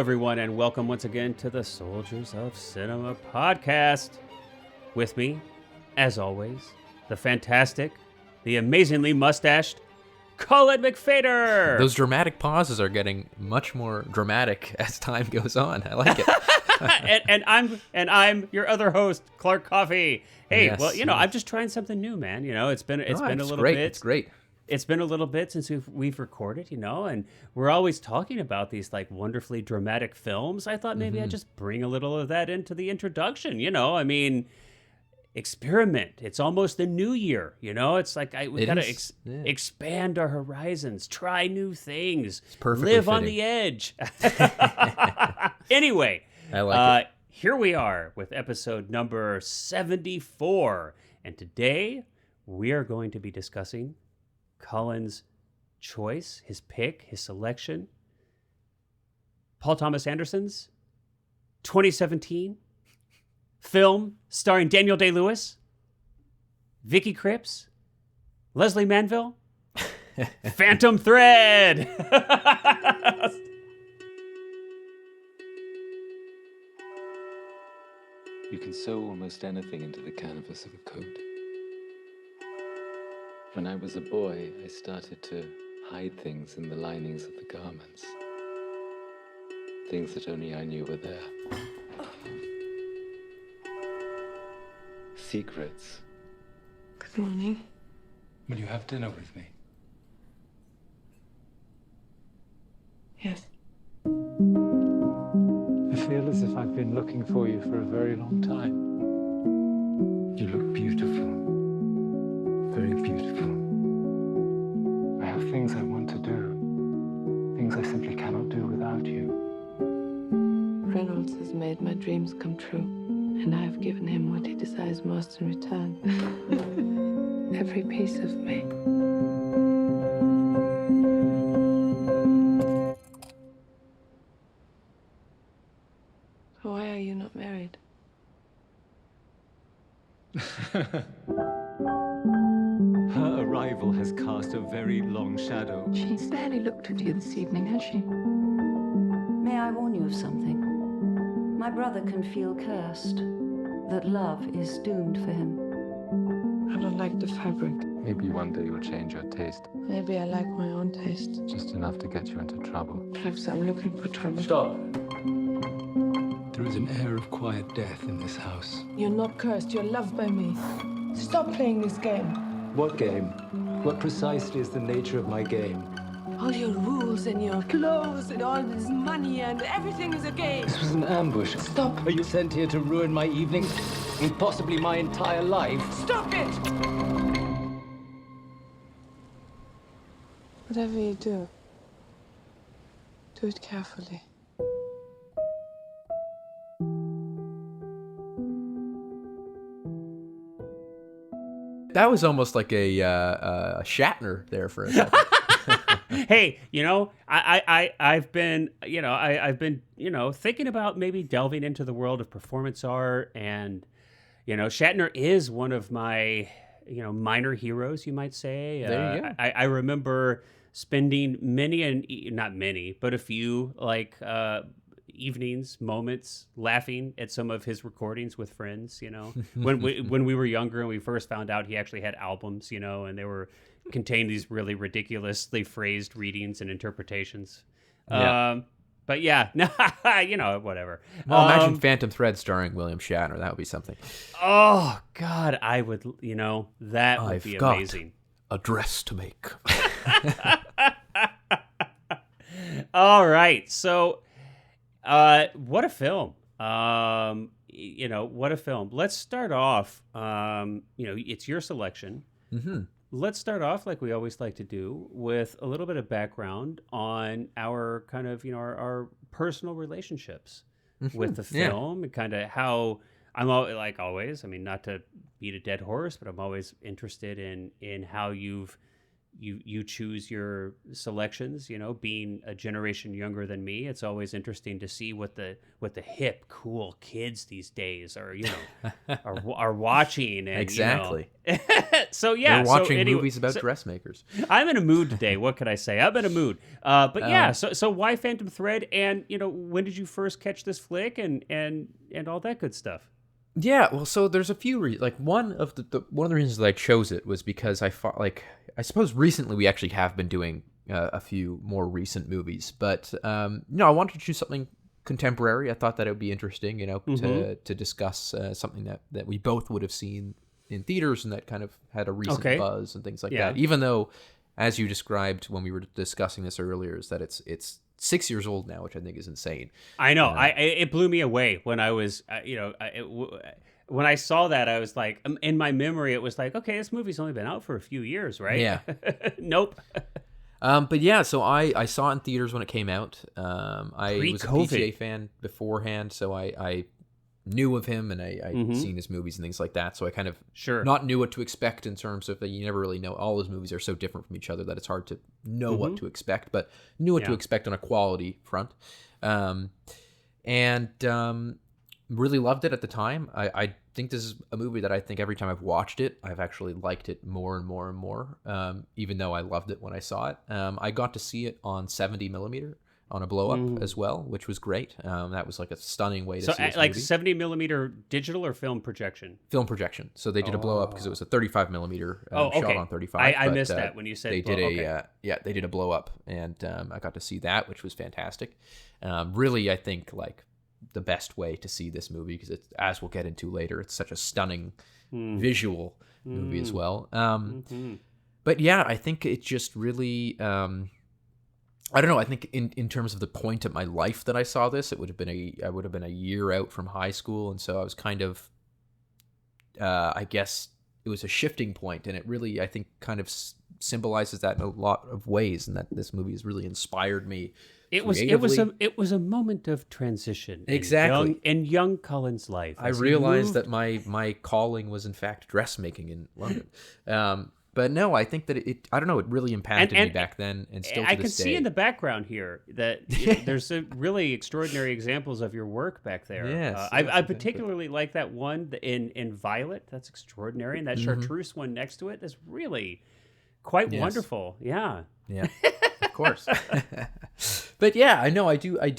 everyone, and welcome once again to the Soldiers of Cinema podcast. With me, as always, the fantastic, the amazingly mustached Cullen McFader. Those dramatic pauses are getting much more dramatic as time goes on. I like it. and I'm your other host, Clark Coffey. Hey, yes, well, I'm just trying something new, man. It's been a little great. bit. It's great. It's been a little bit since we've recorded, and we're always talking about these like wonderfully dramatic films. I thought maybe I'd just bring a little of that into the introduction. Experiment. It's almost the new year. It's like we gotta expand our horizons, try new things, live on the edge. Anyway, I like it. Here we are with episode number 74, and today we are going to be discussing Cullen's choice, his pick, his selection. Paul Thomas Anderson's 2017 film starring Daniel Day-Lewis, Vicky Krieps, Leslie Manville, Phantom Thread. You can sew almost anything into the canvas of a coat. When I was a boy, I started to hide things in the linings of the garments. Things that only I knew were there. Secrets. Good morning. Will you have dinner with me? Yes. I feel as if I've been looking for you for a very long time. You look beautiful. Very beautiful. I have things I want to do. Things I simply cannot do without you. Reynolds has made my dreams come true, and I have given him what he desires most in return. Every piece of me. Why are you not married? Her arrival has cast a very long shadow. She's barely looked at you this evening, has she? May I warn you of something? My brother can feel cursed, that love is doomed for him. I don't like the fabric. Maybe one day you'll change your taste. Maybe I like my own taste. Just enough to get you into trouble. Perhaps I'm looking for trouble. Stop. There is an air of quiet death in this house. You're not cursed, you're loved by me. Stop playing this game. What game? What precisely is the nature of my game? All your rules and your clothes and all this money and everything is a game. This was an ambush. Stop. Are you sent here to ruin my evening and possibly my entire life? Stop it! Whatever you do it carefully. That was almost like a Shatner there for a second. Hey, I've been thinking about maybe delving into the world of performance art, and Shatner is one of my minor heroes, you might say. There you go. I remember spending a few evenings, moments laughing at some of his recordings with friends. When we were younger and we first found out he actually had albums, and they contained these really ridiculously phrased readings and interpretations. Yeah. But yeah, whatever. Well, imagine Phantom Thread starring William Shatner. That would be something. Oh God, I would. That would be amazing. A dress to make. All right, so. What a film. What a film. Let's start off, it's your selection. Mm-hmm. Let's start off like we always like to do with a little bit of background on our kind of, our personal relationships with the film and kind of how like always, not to beat a dead horse, but I'm always interested in how you've you choose your selections. You know, being a generation younger than me, it's always interesting to see what the hip, cool kids these days are, are watching. And, Exactly. So yeah, They're watching anyway, movies about dressmakers. I'm in a mood today. What could I say? I'm in a mood. But yeah, so why Phantom Thread? And when did you first catch this flick and all that good stuff? Yeah, well, so there's a few reasons. One of the reasons that I chose it was because I I suppose recently we actually have been doing a few more recent movies, but I wanted to choose something contemporary. I thought that it would be interesting, to discuss something that we both would have seen in theaters and that kind of had a recent buzz and things like that. Even though, as you described when we were discussing this earlier, is that it's 6 years old now, which I think is insane. I know. It blew me away when I was, when I saw that. I was like, in my memory, it was like, okay, this movie's only been out for a few years, right? Yeah. Nope. But yeah, so I saw it in theaters when it came out. I was a Pre-COVID. PTA fan beforehand, so I knew of him and I'd seen his movies and things like that. So I kind of not knew what to expect in terms of you never really know. All his movies are so different from each other that it's hard to know what to expect, but knew what to expect on a quality front. And really loved it at the time. I think this is a movie that I think every time I've watched it, I've actually liked it more and more and more, even though I loved it when I saw it. I got to see it on 70 millimeter on a blow up as well, which was great. That was like a stunning way to see this like movie. 70 millimeter digital or film projection? Film projection. So they did a blow up because it was a 35 millimeter shot on 35. I missed that when you said they did they did a blow up, and I got to see that, which was fantastic. Really, I think like the best way to see this movie, because it's, as we'll get into later, it's such a stunning visual movie as well. But yeah, I think it just really. I don't know. I think in terms of the point of my life that I saw this, I would have been a year out from high school, and so I was kind of, I guess it was a shifting point, and it really, I think, kind of symbolizes that in a lot of ways, and that this movie has really inspired me. It was a moment of transition. Exactly. In young Cullen's life. I realized that my calling was in fact dressmaking in London. But no, I think that I don't know, it really impacted me back then, and still to I this can day. see in the background here that there's really extraordinary examples of your work back there. Yes, I particularly like that one in Violet. That's extraordinary. And that Chartreuse one next to it is really quite wonderful. Yeah. Yeah, of course. But yeah, I know, I do, I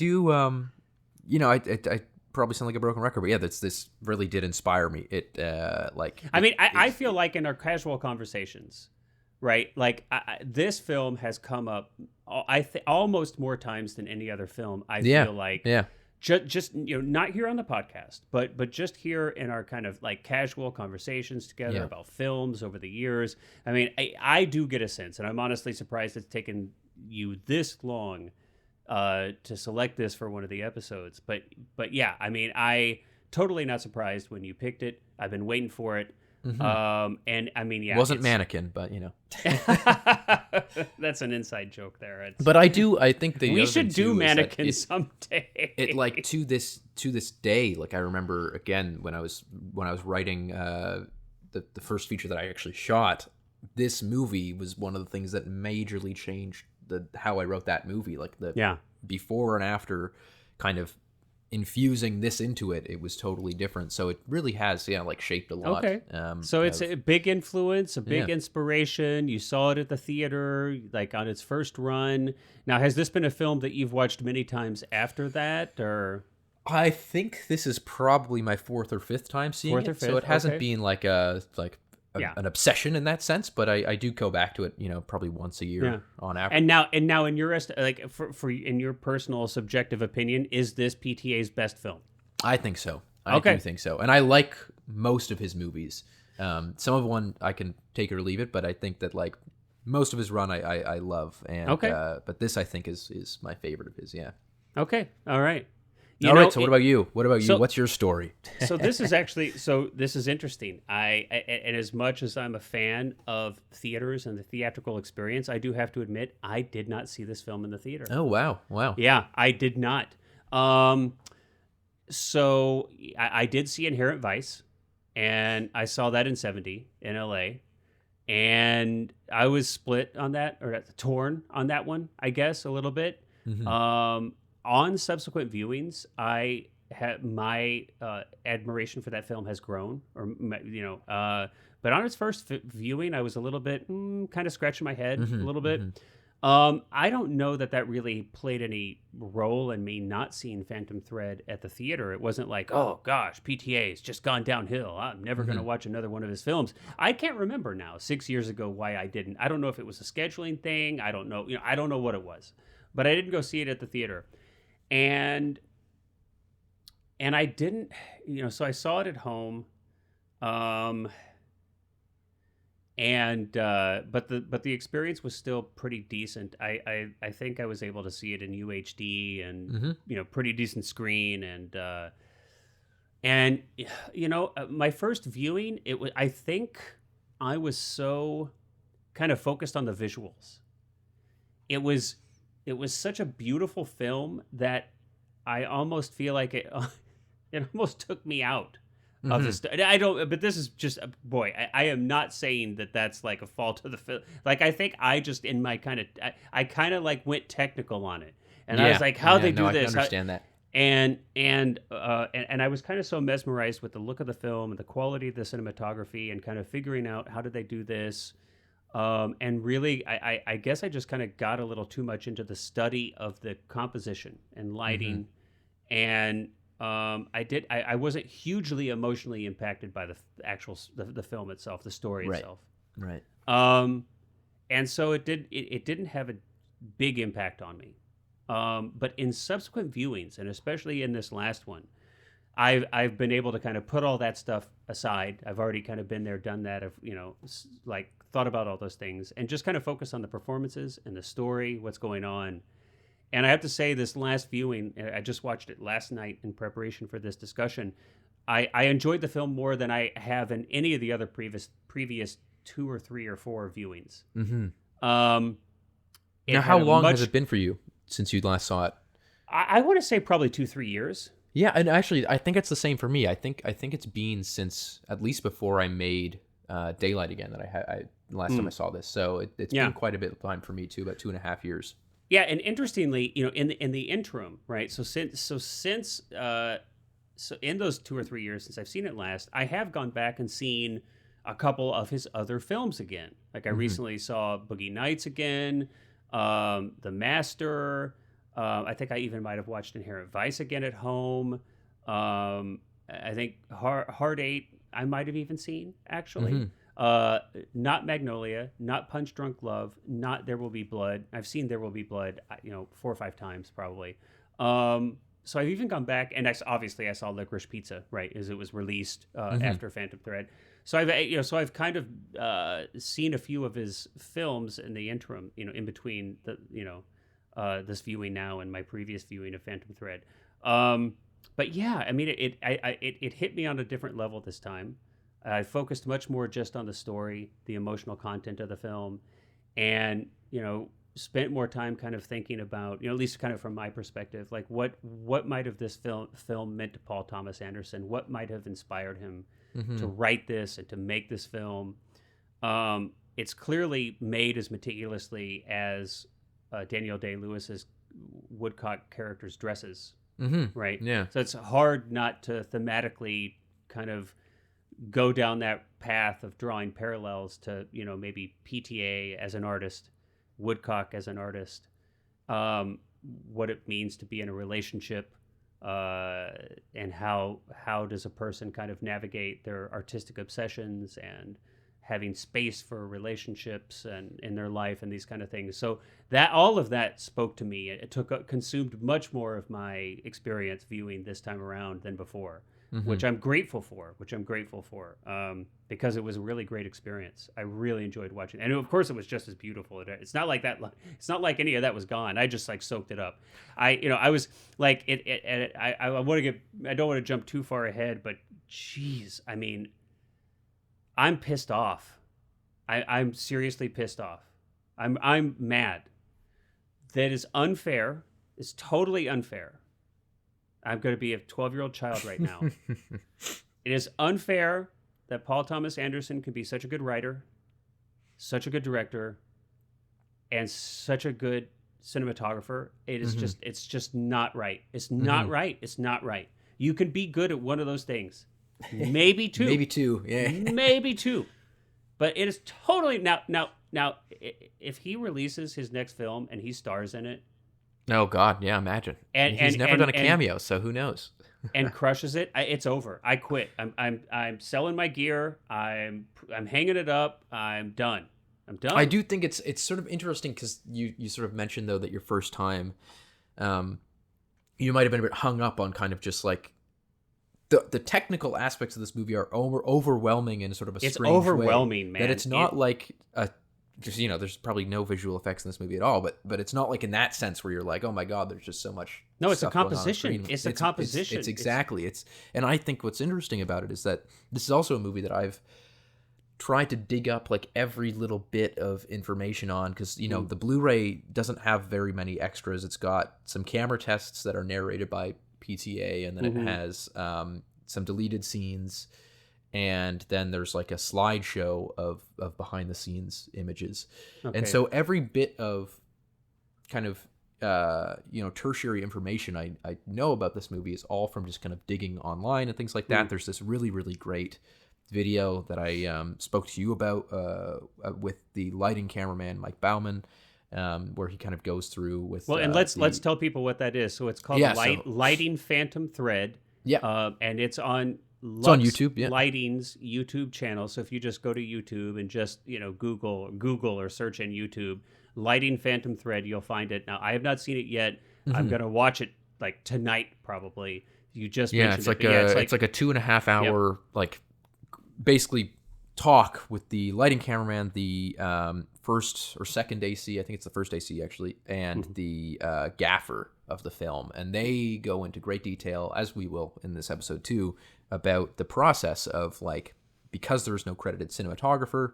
probably sound like a broken record, but yeah, this really did inspire me. I feel like in our casual conversations, right? Like this film has come up, almost more times than any other film. I feel like, just not here on the podcast, but just here in our kind of like casual conversations together about films over the years. I mean, I do get a sense, and I'm honestly surprised it's taken you this long to select this for one of the episodes, but yeah, I mean, I totally not surprised when you picked it. I've been waiting for it, and I mean, yeah, wasn't Mannequin, but that's an inside joke there. But I think we should do Mannequin someday. It like to this day, like I remember again when I was writing the first feature that I actually shot. This movie was one of the things that majorly changed how I wrote that movie, like before and after kind of infusing this into it, it was totally different. So it really has, shaped a lot. Okay. So it's a big influence, a big inspiration. You saw it at the theater, like on its first run. Now, has this been a film that you've watched many times after that, or? I think this is probably my fourth or fifth time seeing it. So it hasn't been like an obsession in that sense, but I do go back to it, probably once a year on average. And now in your for in your personal subjective opinion, is this PTA's best film? I think so. I do think so, and I like most of his movies. Some of one I can take or leave it, but I think that like most of his run I love, and but this I think is my favorite of his. Yeah. Okay. All right. All right. So what about you? What's your story? So this is interesting. And as much as I'm a fan of theaters and the theatrical experience, I do have to admit I did not see this film in the theater. Oh wow. Yeah, I did not. So I did see Inherent Vice, and I saw that in 70 in LA. and I was split on that, or torn on that one, I guess, a little bit. On subsequent viewings, I had my admiration for that film has grown, but on its first viewing, I was a little bit kind of scratching my head a little bit. I don't know that really played any role in me not seeing Phantom Thread at the theater. It wasn't like, oh gosh, PTA's just gone downhill, I'm never going to watch another one of his films. I can't remember now, 6 years ago, why I didn't. I don't know if it was a scheduling thing. I don't know. I don't know what it was, but I didn't go see it at the theater. And I didn't, so I saw it at home. But the experience was still pretty decent. I think I was able to see it in UHD and pretty decent screen, and my first viewing, I think I was so kind of focused on the visuals. It was such a beautiful film that I almost feel like it almost took me out of the I don't, but this is just, boy, I am not saying that that's like a fault of the film. Like, I think I just, in my I kind of like went technical on it. And I was like, how they do this? I can understand that. And I was kind of so mesmerized with the look of the film and the quality of the cinematography and kind of figuring out how did they do this. And really, I guess I just kind of got a little too much into the study of the composition and lighting. And I wasn't hugely emotionally impacted by the actual the film itself, the story itself. Right. And so it didn't have a big impact on me. But in subsequent viewings, and especially in this last one, I've been able to kind of put all that stuff aside. I've already kind of been there, done that. I've like thought about all those things and just kind of focus on the performances and the story, what's going on. And I have to say, this last viewing, I just watched it last night in preparation for this discussion. I enjoyed the film more than I have in any of the other previous 2 or 3 or 4 viewings. Now, how long has it been for you since you last saw it? I want to say probably 2-3 years. Yeah, and actually, I think it's the same for me. I think it's been since at least before I made Daylight again that I last time I saw this. So it's been quite a bit of time for me too, about 2.5 years. Yeah, and interestingly, in the interim, right? So in those 2 or 3 years since I've seen it last, I have gone back and seen a couple of his other films again. Like I recently saw Boogie Nights again, The Master. I think I even might have watched Inherent Vice again at home. I think Hard 8 I might have even seen, actually. Not Magnolia, not Punch Drunk Love, not There Will Be Blood. I've seen There Will Be Blood, 4 or 5 times probably. So I've even gone back, and obviously I saw Licorice Pizza, right, as it was released after Phantom Thread. So I've kind of seen a few of his films in the interim, in between this viewing now and my previous viewing of Phantom Thread. But yeah, I mean, it hit me on a different level this time. I focused much more just on the story, the emotional content of the film, and spent more time kind of thinking about, at least kind of from my perspective, like what might have this film meant to Paul Thomas Anderson? What might have inspired him to write this and to make this film? It's clearly made as meticulously as Daniel Day-Lewis's Woodcock character's dresses, right? Yeah. So it's hard not to thematically kind of go down that path of drawing parallels to, maybe PTA as an artist, Woodcock as an artist, what it means to be in a relationship, and how does a person kind of navigate their artistic obsessions and having space for relationships and in their life and these kind of things. So that all of that spoke to me. It consumed much more of my experience viewing this time around than before. Which I'm grateful for, because it was a really great experience. I really enjoyed watching it. And of course it was just as beautiful. It's not like that. It's not like any of that was gone. I just like soaked it up. I was like, I don't want to jump too far ahead, but geez, I mean, I'm pissed off. I'm seriously pissed off. I'm mad. That is unfair. It's totally unfair. I'm going to be a 12-year-old child right now. It is unfair that Paul Thomas Anderson can be such a good writer such a good director and such a good cinematographer. It is it's just not right. It's not right. It's not right. You can be good at one of those things. Maybe two. Maybe two. Yeah. Maybe two. But it is totally now if he releases his next film and he stars in it, Oh God, yeah, imagine. And- He's and- never and- done a and- cameo, so who knows? and crushes it, it's over. I quit. I'm selling my gear. I'm hanging it up. I'm done. I do think it's sort of interesting because you sort of mentioned though that your first time, you might have been a bit hung up on kind of just like the technical aspects of this movie are overwhelming in sort of a It's strange overwhelming, way, man. that it's not like a just there's probably no visual effects in this movie at all, but it's not like in that sense where you're like, oh my God, there's just so much. No, it's a stuff going on composition. screen. It's a composition. It's exactly. And I think what's interesting about it is that this is also a movie that I've tried to dig up like every little bit of information on because the Blu-ray doesn't have very many extras. It's got some camera tests that are narrated by PTA, and then it has some deleted scenes. And then there's like a slideshow of behind the scenes images. Okay. And so every bit of kind of, tertiary information I know about this movie is all from just kind of digging online and things like that. There's this really, really great video that I spoke to you about with the lighting cameraman, Mike Bauman, where he kind of goes through with... Well, and let's tell people what that is. So it's called Lighting Phantom Thread. Yeah. And it's on... It's on YouTube, yeah. Lighting's YouTube channel. So if you just go to YouTube and just Google or search in YouTube Lighting Phantom Thread, you'll find it. Now I have not seen it yet. I'm gonna watch it like tonight probably. You just mentioned it's like a 2.5 hour like basically talk with the lighting cameraman, the first or second AC, I think it's the first AC actually, and the gaffer of the film, and they go into great detail, as we will in this episode too, about the process of like, because there's no credited cinematographer,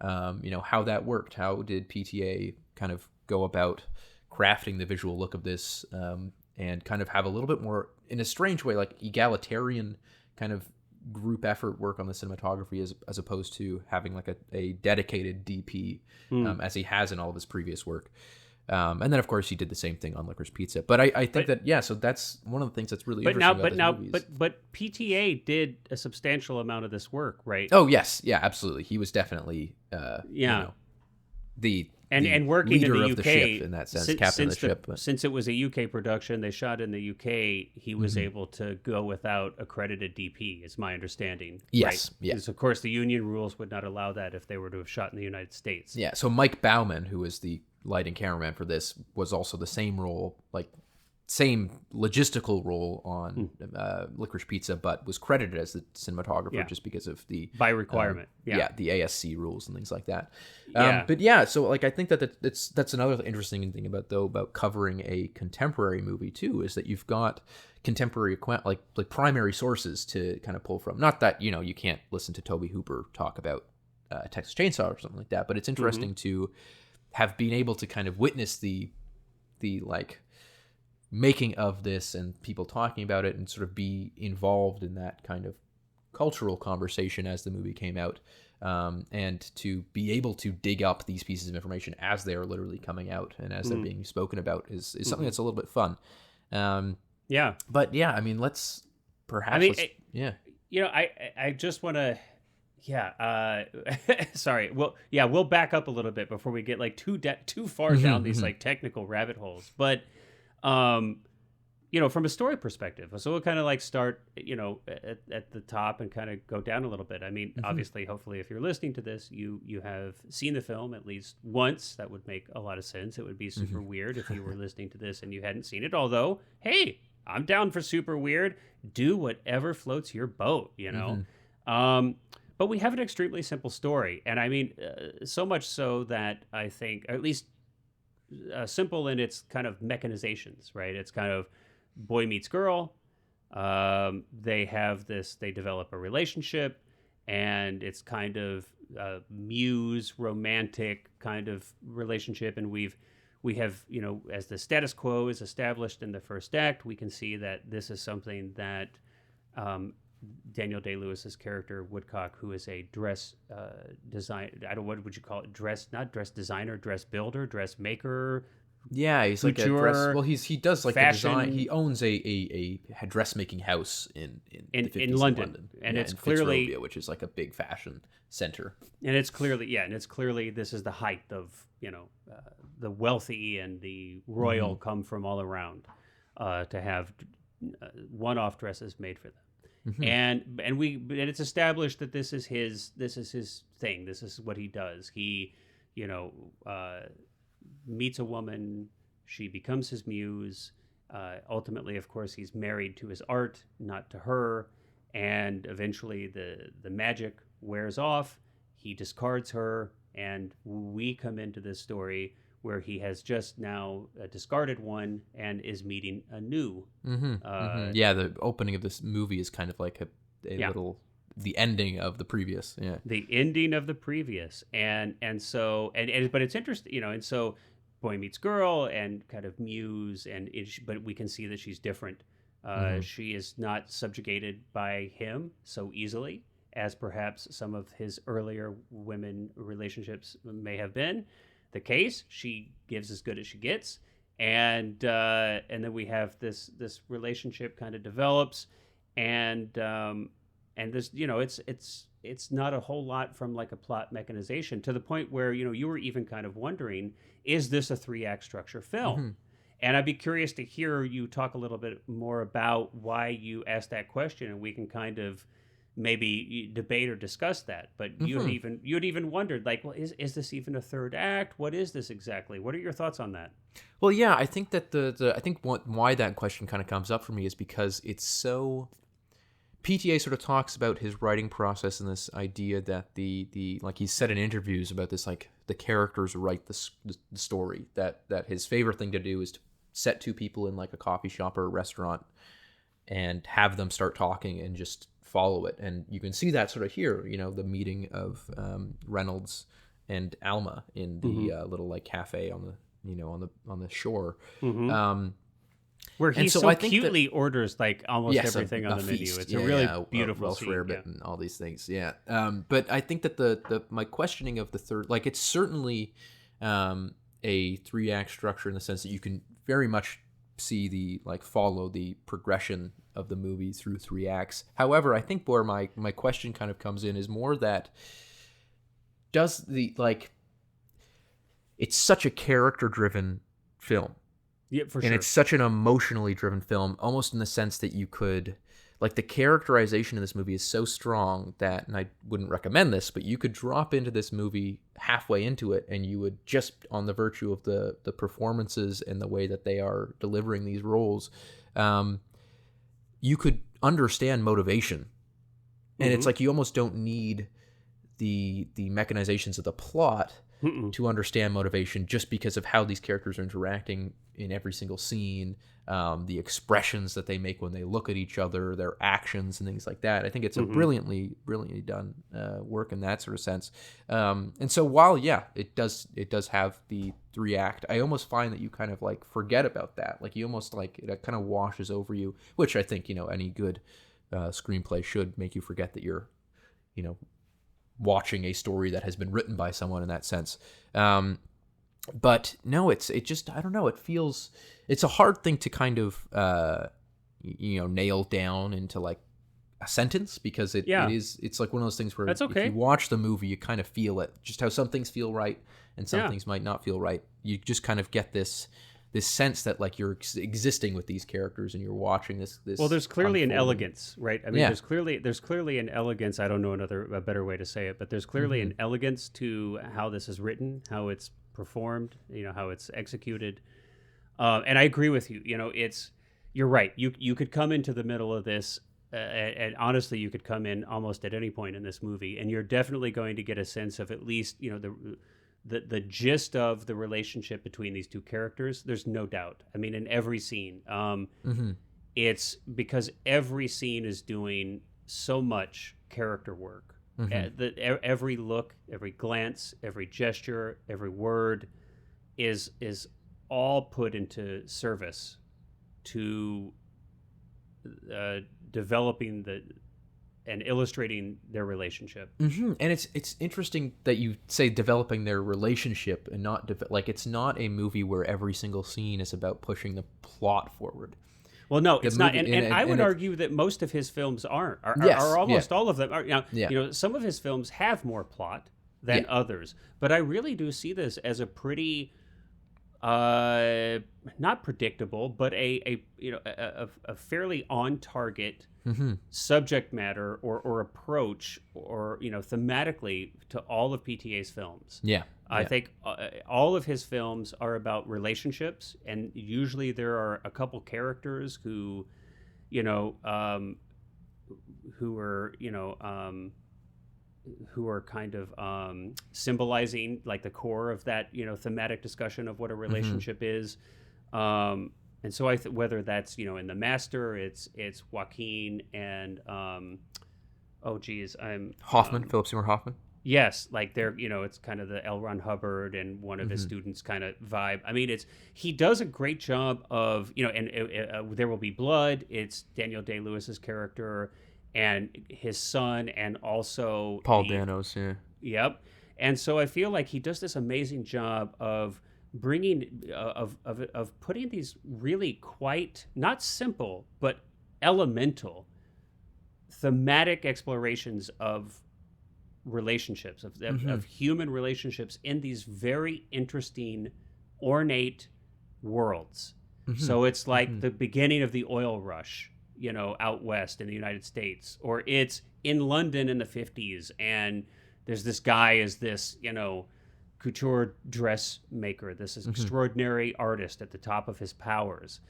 how that worked. How did PTA kind of go about crafting the visual look of this, and kind of have a little bit more, in a strange way, like egalitarian kind of group effort work on the cinematography as opposed to having like a dedicated DP, as he has in all of his previous work. And then, of course, he did the same thing on Licorice Pizza. But I think so that's one of the things that's really interesting about this movie. But PTA did a substantial amount of this work, right? Oh, yes. Yeah, absolutely. He was definitely, the and working leader in the of UK, the ship in that sense, captain of the ship. Since it was a UK production, they shot in the UK, he was able to go without accredited DP, is my understanding. Yes, right? yeah. Because, of course, the union rules would not allow that if they were to have shot in the United States. Yeah, so Mike Bauman, who is the lighting cameraman for this, was also the same role, like same logistical role on Licorice Pizza, but was credited as the cinematographer just because of the by requirement. The ASC rules and things like that. Yeah. But yeah, so like I think that's another interesting thing about covering a contemporary movie too, is that you've got contemporary like primary sources to kind of pull from. Not that you can't listen to Tobe Hooper talk about Texas Chainsaw or something like that, but it's interesting to have been able to kind of witness the like making of this and people talking about it and sort of be involved in that kind of cultural conversation as the movie came out, and to be able to dig up these pieces of information as they are literally coming out and as they're being spoken about is something that's a little bit fun. But yeah, I mean, let's perhaps I just want to sorry. We'll back up a little bit before we get like too far down these like technical rabbit holes. But from a story perspective, so we'll kind of like start at the top and kind of go down a little bit. I mean, obviously, hopefully, if you're listening to this, you have seen the film at least once. That would make a lot of sense. It would be super weird if you were listening to this and you hadn't seen it. Although, hey, I'm down for super weird. Do whatever floats your boat, But we have an extremely simple story. And I mean, so much so that I think, or at least simple in its kind of mechanizations, right? It's kind of boy meets girl. They develop a relationship, and it's kind of muse romantic kind of relationship. And we have, as the status quo is established in the first act, we can see that this is something that Daniel Day-Lewis's character Woodcock, who is a dress design. I don't what would you call it? Not dress designer, dress builder, dressmaker. Yeah, he's like a couture, dress. Well, he does like fashion. the design. He owns a dressmaking house in the 50s in London, and it's in clearly Fitzrovia, which is like a big fashion center. And it's clearly this is the height of the wealthy and the royal come from all around to have one-off dresses made for them. And it's established that this is his thing. This is what he does. He meets a woman, she becomes his muse. Ultimately, of course, he's married to his art, not to her. And eventually the magic wears off. He discards her, and we come into this story where he has just now discarded one and is meeting a new. Yeah, the opening of this movie is kind of like the ending of the previous. Yeah, the ending of the previous, and so but it's interesting, and so boy meets girl and kind of muse, but we can see that she's different. She is not subjugated by him so easily as perhaps some of his earlier women relationships may have been the case. She gives as good as she gets, and then we have this relationship kind of develops, and this it's not a whole lot from like a plot mechanization to the point where you were even kind of wondering, is this a 3-act structure film? And I'd be curious to hear you talk a little bit more about why you asked that question, and we can kind of maybe debate or discuss that. But you had even wondered, like, well, is this even a 3rd act? What is this exactly? What are your thoughts on that? Well, yeah, I think that why that question kind of comes up for me is because it's so. PTA sort of talks about his writing process and this idea that the like he's said in interviews about this, like the characters write the story, that his favorite thing to do is to set 2 people in like a coffee shop or a restaurant and have them start talking and just follow it. And you can see that sort of here, the meeting of Reynolds and Alma in the little like cafe on the on the shore. Where he so cutely orders like almost everything on the menu. It's a really beautiful Welsh scene. rarebit and all these things. Yeah. But I think that my questioning of the third, like it's certainly a 3-act structure in the sense that you can very much see follow the progression of the movie through 3 acts. However, I think where my question kind of comes in is more that does it's such a character-driven film. Yeah, for sure. And it's such an emotionally driven film, almost in the sense that you could, the characterization in this movie is so strong that, and I wouldn't recommend this, but you could drop into this movie halfway into it and you would just, on the virtue of the performances and the way that they are delivering these roles, you could understand motivation. And it's like you almost don't need the mechanizations of the plot to understand motivation, just because of how these characters are interacting in every single scene, the expressions that they make when they look at each other, their actions and things like that. I think it's a brilliantly done work in that sort of sense. And so while it does have the 3-act, I almost find that you kind of forget about that. You almost it kind of washes over you, which I think any good screenplay should make you forget that you're watching a story that has been written by someone in that sense. But no, it just, I don't know, it's a hard thing to kind of, nail down into a sentence, because it's like one of those things where if you watch the movie, you kind of feel it, just how some things feel right and some things might not feel right. You just kind of get this sense that you're existing with these characters and you're watching this. Well, there's clearly an elegance, right? I mean, there's clearly an elegance. I don't know a better way to say it, but there's clearly an elegance to how this is written, how it's performed, how it's executed. And I agree with you. You're right. You could come into the middle of this, and honestly, you could come in almost at any point in this movie, and you're definitely going to get a sense of at least the gist of the relationship between these 2 characters. There's no doubt. I mean, in every scene, it's because every scene is doing so much character work. Every look, every glance, every gesture, every word is all put into service to developing and illustrating their relationship. And it's interesting that you say developing their relationship and not like it's not a movie where every single scene is about pushing the plot forward. Well, no, it's not, movie- and I would it's- argue that most of his films aren't, Yes, are almost yeah. all of them. Are, Yeah. you know, some of his films have more plot than Yeah. others, but I really do see this as a pretty, not predictable, but a fairly on target subject matter or approach or thematically to all of PTA's films. Yeah. I think all of his films are about relationships, and usually there are a couple characters who are kind of symbolizing like the core of that thematic discussion of what a relationship is. And so whether that's in The Master, it's Joaquin and Hoffman, Philip Seymour Hoffman. Yes, like they're it's kind of the L. Ron Hubbard and one of his students kind of vibe. I mean, he does a great job of and There Will Be Blood. It's Daniel Day-Lewis's character and his son, and also Paul Dano's. Yeah. Yep. And so I feel like he does this amazing job of bringing of putting these really quite not simple but elemental thematic explorations of relationships of human relationships in these very interesting ornate worlds. So it's like the beginning of the oil rush out west in the United States, or it's in London in the 50s, and there's this guy as this couture dressmaker, this is extraordinary artist at the top of his powers.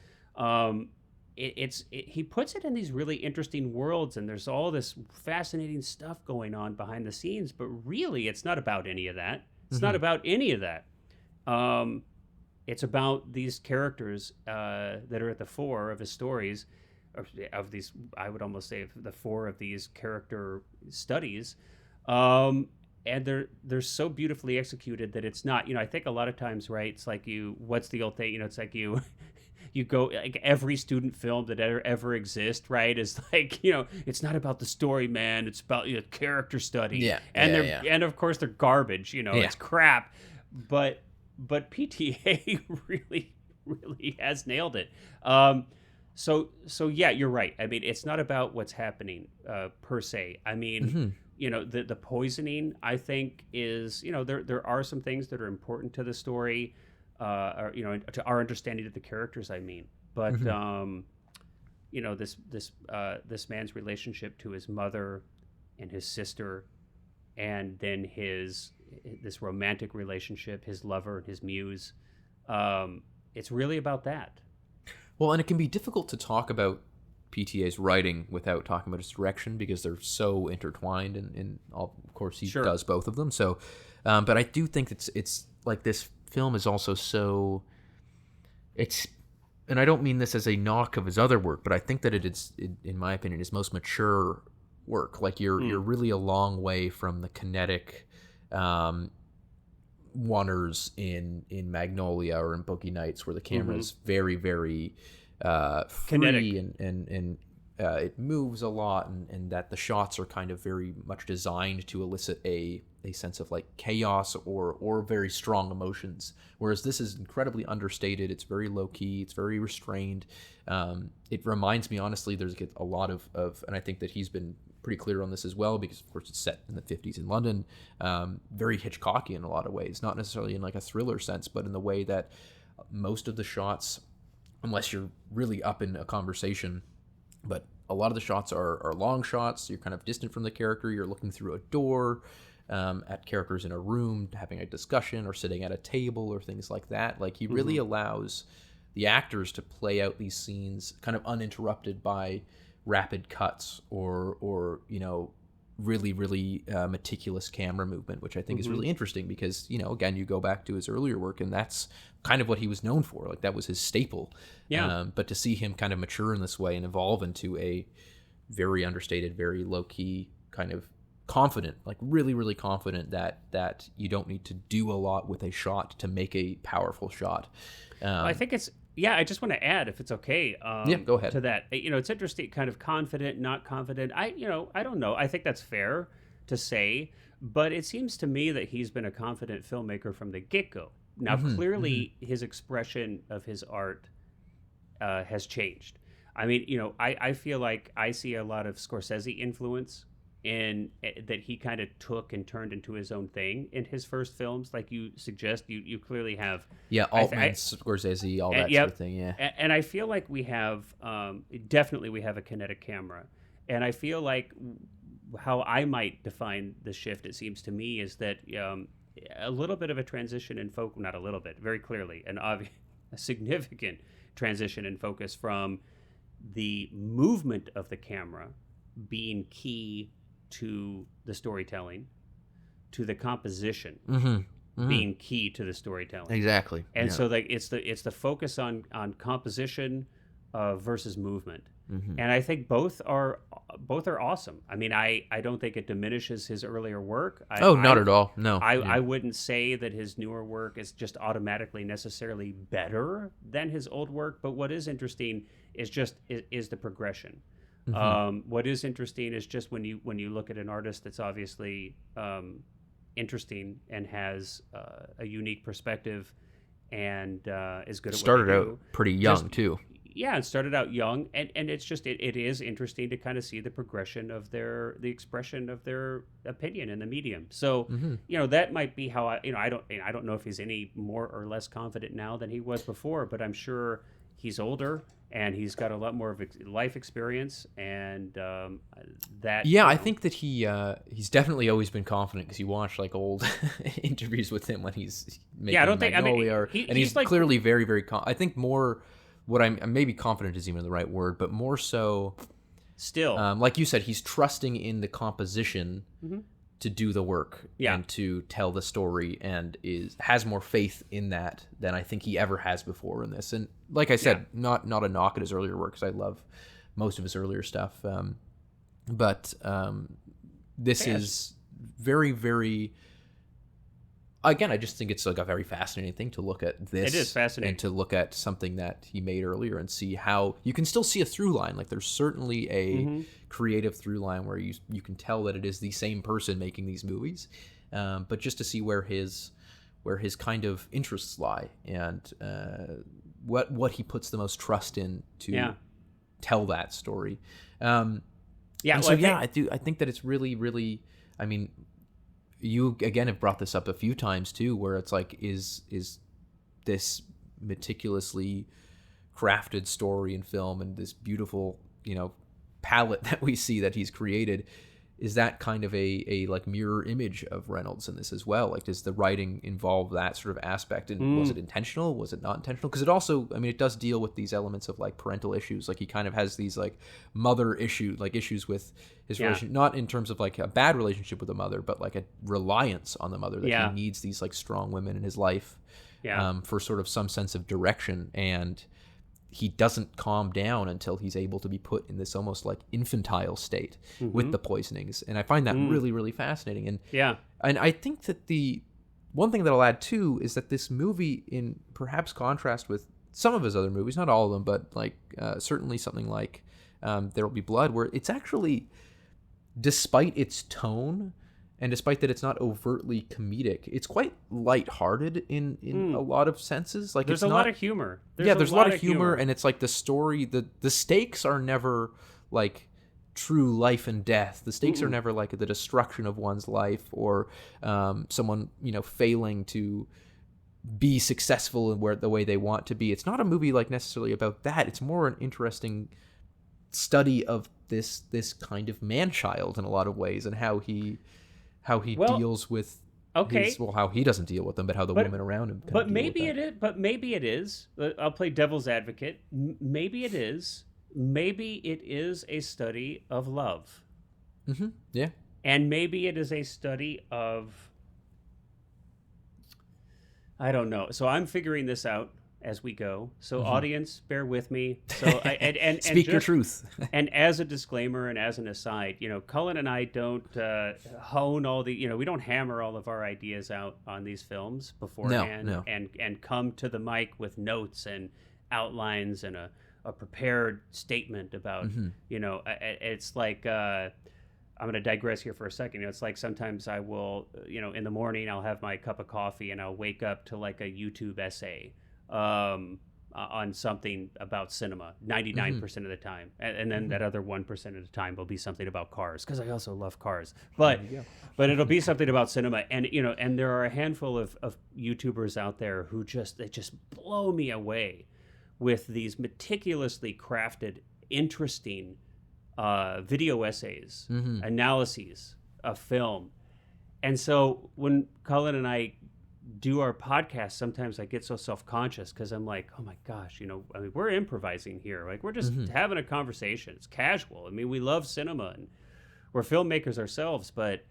He puts it in these really interesting worlds, and there's all this fascinating stuff going on behind the scenes, but really it's not about any of that. It's not about any of that. It's about these characters that are at the fore of his stories, of these, I would almost say, the four of these character studies. And they're so beautifully executed that it's not, I think a lot of times, right, it's like what's the old thing, it's like you go, like every student film that ever exists, right, is like, it's not about the story, man, it's about character study. Yeah. And Yeah. and of course they're garbage, it's crap. But PTA really, really has nailed it. So yeah, you're right. I mean, it's not about what's happening per se. I mean, the poisoning, I think, is there are some things that are important to the story, or to our understanding of the characters. I mean, but this man's relationship to his mother and his sister, and then this romantic relationship, his lover and his muse. It's really about that. Well, and it can be difficult to talk about PTA's writing without talking about its direction, because they're so intertwined, and of course he does both of them. So, but I do think it's like this film is also so. And I don't mean this as a knock of his other work, but I think that it's, in my opinion, his most mature work. Like you're really a long way from the kinetic oneers in Magnolia or in Boogie Nights, where the camera is very, very free kinetic, and it moves a lot, and that the shots are kind of very much designed to elicit a sense of like chaos or very strong emotions, whereas this is incredibly understated. It's very low key, it's very restrained. It reminds me, honestly, there's a lot of and I think that he's been pretty clear on this as well, because of course it's set in the 50s in London, very Hitchcocky in a lot of ways, not necessarily in like a thriller sense, but in the way that most of the shots, unless you're really up in a conversation, but a lot of the shots are long shots. You're kind of distant from the character. You're looking through a door at characters in a room having a discussion, or sitting at a table, or things like that. Like he really allows the actors to play out these scenes kind of uninterrupted by rapid cuts or really, really meticulous camera movement, which I think is really interesting, because, again, you go back to his earlier work, and that's kind of what he was known for. Like that was his staple. Yeah. But to see him kind of mature in this way and evolve into a very understated, very low key, kind of confident, like really, really confident that you don't need to do a lot with a shot to make a powerful shot. I think it's Yeah, I just want to add, if it's okay, go ahead. to that. It's interesting, kind of confident, not confident. I don't know. I think that's fair to say, but it seems to me that he's been a confident filmmaker from the get-go. Now, clearly, his expression of his art has changed. I mean, I feel like I see a lot of Scorsese influence in that he kind of took and turned into his own thing in his first films. Like you suggest, you clearly have. Yeah, Altman, Scorsese, all that sort of thing, yeah. And I feel like we have, definitely we have a kinetic camera. And I feel like how I might define the shift, it seems to me, is that a little bit of a transition in focus, not a little bit, very clearly, a significant transition in focus from the movement of the camera being key to the storytelling, to the composition being key to the storytelling. Exactly. And so like it's the focus on composition versus movement. And I think both are awesome. I mean, I don't think it diminishes his earlier work. Not at all. No. I wouldn't say that his newer work is just automatically necessarily better than his old work, but what is interesting is the progression. What is interesting is just when you look at an artist that's obviously interesting and has a unique perspective and is good at started what they out do. pretty young too. Yeah, and started out young, and it's just it is interesting to kind of see the progression of the expression of their opinion in the medium. So that might be how I don't know if he's any more or less confident now than he was before, but I'm sure he's older and he's got a lot more of life experience, and that. Yeah, I think that he's definitely always been confident, because you watch like old interviews with him when he's making Magnolia, and he's like, clearly very, very. I think more. What I'm maybe confident isn't even the right word, but more so. Still, like you said, he's trusting in the composition to do the work and to tell the story, and has more faith in that than I think he ever has before in this. And like I said, not a knock at his earlier work, because I love most of his earlier stuff, but this is very, very. Again, I just think it's like a very fascinating thing to look at this. It is fascinating. And to look at something that he made earlier and see how you can still see a through line. Like there's certainly a creative through line where you can tell that it is the same person making these movies. But just to see where his kind of interests lie, and what he puts the most trust in to tell that story. I think that it's really, really, I mean, you again have brought this up a few times too, where it's like, is this meticulously crafted story and film and this beautiful, palette that we see that he's created, is that kind of a like mirror image of Reynolds in this as well? Like, does the writing involve that sort of aspect? And was it intentional? Was it not intentional? Because it also, I mean, it does deal with these elements of like parental issues. Like he kind of has these like mother issues with his relation, not in terms of like a bad relationship with the mother, but like a reliance on the mother, that he needs these like strong women in his life for sort of some sense of direction. And he doesn't calm down until he's able to be put in this almost like infantile state with the poisonings. And I find that really, really fascinating. And I think that the one thing that I'll add too is that this movie, in perhaps contrast with some of his other movies, not all of them, but like certainly something like There Will Be Blood, where it's actually, despite its tone, and despite that it's not overtly comedic, it's quite lighthearted in a lot of senses. Like there's a lot of humor. There's a lot of humor, and it's like the story, the stakes are never like true life and death. The stakes are never like the destruction of one's life, or someone failing to be successful in the way they want to be. It's not a movie like necessarily about that. It's more an interesting study of this kind of man-child in a lot of ways, and how he deals with how he doesn't deal with them, but how the women around him. But maybe it is. I'll play devil's advocate. Maybe it is. Maybe it is a study of love. Yeah. And maybe it is a study of. I don't know. So I'm figuring this out as we go. So audience, bear with me. So and speak your truth. And as a disclaimer and as an aside, Cullen and I don't hone all the, we don't hammer all of our ideas out on these films beforehand. No. And come to the mic with notes and outlines and a prepared statement about, it's like, I'm going to digress here for a second. It's like sometimes I will, in the morning I'll have my cup of coffee and I'll wake up to like a YouTube essay on something about cinema 99% of the time. And then that other 1% of the time will be something about cars, because I also love cars. But it'll be something about cinema. And, and there are a handful of YouTubers out there who they just blow me away with these meticulously crafted, interesting video essays, analyses of film. And so when Cullen and I do our podcast, sometimes I get so self-conscious because I'm like, oh my gosh, we're improvising here. Like, we're just having a conversation. It's casual. I mean, we love cinema and we're filmmakers ourselves, but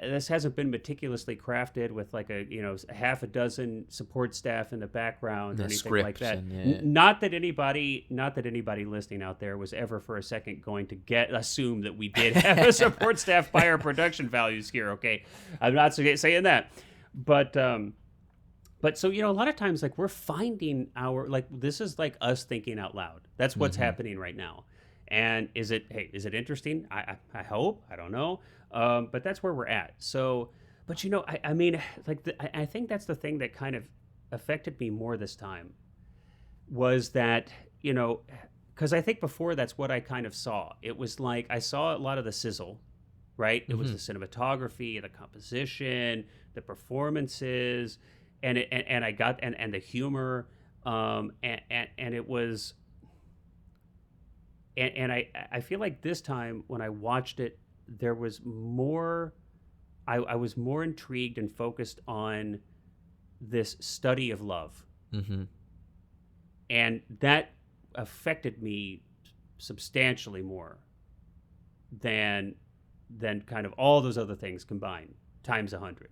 this hasn't been meticulously crafted with like a half a dozen support staff in the background or anything like that. Not that anybody listening out there was ever for a second going to assume that we did have a support staff by our production values here. Okay, I'm not saying that, but so a lot of times, like, we're finding this is like us thinking out loud. That's what's happening right now. And is it interesting? I hope. I don't know. But that's where we're at. So, but I mean, I think that's the thing that kind of affected me more this time was that, because I think before that's what I kind of saw. It was like I saw a lot of the sizzle, right? It was the cinematography, the composition, the performances, and I got and the humor, and it was. And I feel like this time when I watched it, there was more, I was more intrigued and focused on this study of love. And that affected me substantially more than kind of all those other things combined, times 100.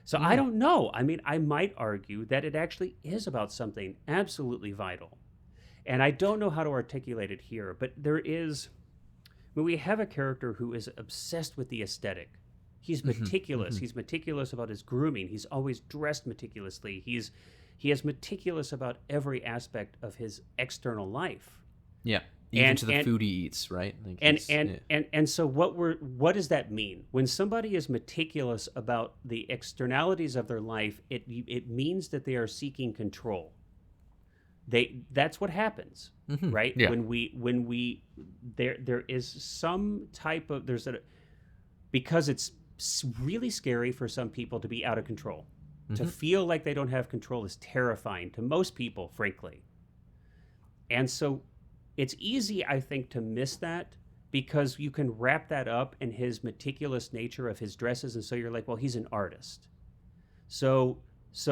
So I don't know. I mean, I might argue that it actually is about something absolutely vital. And I don't know how to articulate it here, but there is, we have a character who is obsessed with the aesthetic. He's meticulous. He's meticulous about his grooming. He's always dressed meticulously. He is meticulous about every aspect of his external life. Yeah, even to the food he eats, right? Like and so what does that mean? When somebody is meticulous about the externalities of their life, it means that they are seeking control. That's what happens, right? Yeah. When we there is some type of because it's really scary for some people to be out of control. To feel like they don't have control is terrifying to most people, frankly. And so it's easy, I think, to miss that because you can wrap that up in his meticulous nature of his dresses, and so you're like, well, he's an artist. So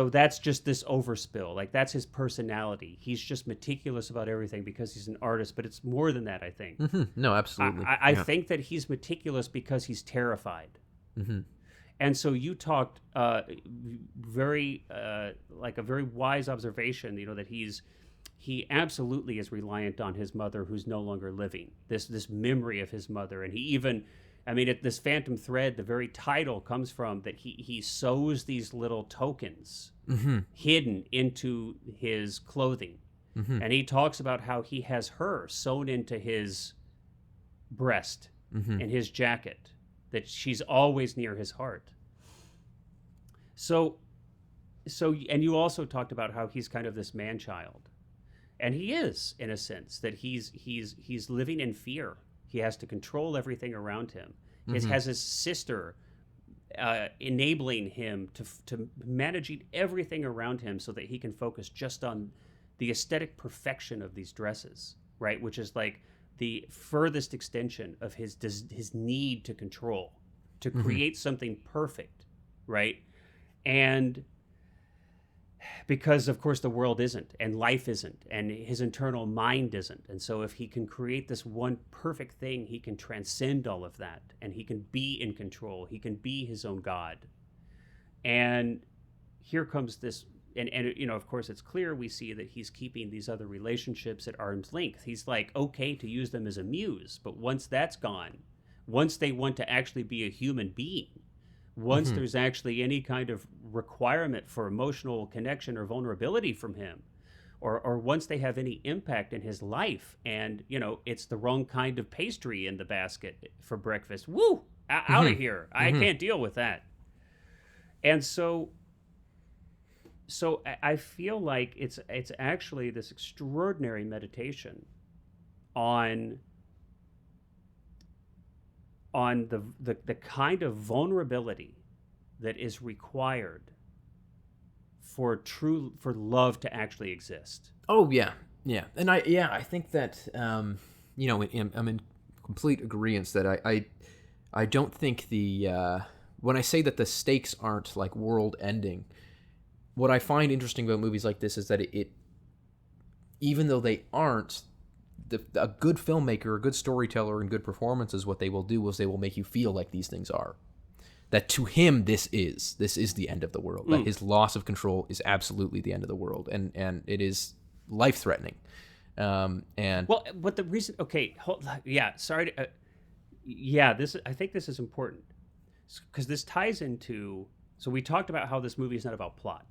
that's just this overspill. Like, that's his personality. He's just meticulous about everything because he's an artist, but it's more than that, I think. No, absolutely. I think that he's meticulous because he's terrified. And so you talked very like a very wise observation, that he absolutely is reliant on his mother who's no longer living, this memory of his mother. And he even, this phantom thread, the very title comes from that he sews these little tokens hidden into his clothing. And he talks about how he has her sewn into his breast in his jacket, that she's always near his heart. So and you also talked about how he's kind of this man-child. And he is, in a sense, that he's living in fear. He has to control everything around him. He has his sister enabling him to managing everything around him so that he can focus just on the aesthetic perfection of these dresses, right? Which is like the furthest extension of his need to control, to create something perfect, right? And because, of course, the world isn't, and life isn't, and his internal mind isn't. And so if he can create this one perfect thing, he can transcend all of that, and he can be in control. He can be his own God. And here comes this, and of course, it's clear we see that he's keeping these other relationships at arm's length. He's like, okay to use them as a muse, but once that's gone, once they want to actually be a human being, once there's actually any kind of requirement for emotional connection or vulnerability from him, or once they have any impact in his life, and it's the wrong kind of pastry in the basket for breakfast. Woo! Out of here! I can't deal with that. And so I feel like it's actually this extraordinary meditation on the kind of vulnerability that is required for love to actually exist. Oh yeah, and I think that I'm in complete agreement that I don't think when I say that the stakes aren't like world ending, what I find interesting about movies like this is that it even though they aren't, a good filmmaker, a good storyteller, and good performances, what they will do is they will make you feel like these things are. That to him, this is the end of the world. That his loss of control is absolutely the end of the world, and it is life-threatening. But the reason, sorry to, I think this is important because this ties into. So we talked about how this movie is not about plot.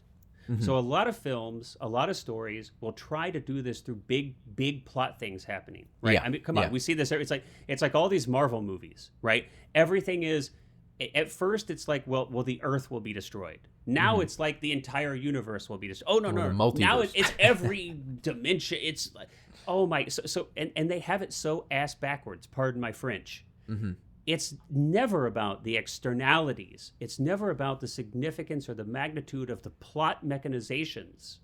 So a lot of films, a lot of stories will try to do this through big plot things happening, right? Yeah. I mean, come on, we see this. It's like all these Marvel movies, right? Everything is, at first it's like, well, the Earth will be destroyed. Now it's like the entire universe will be destroyed. Oh no, multiverse. Now it's every dimension. It's like, oh my, and they have it so ass backwards. Pardon my French. It's never about the externalities. It's never about the significance or the magnitude of the plot mechanizations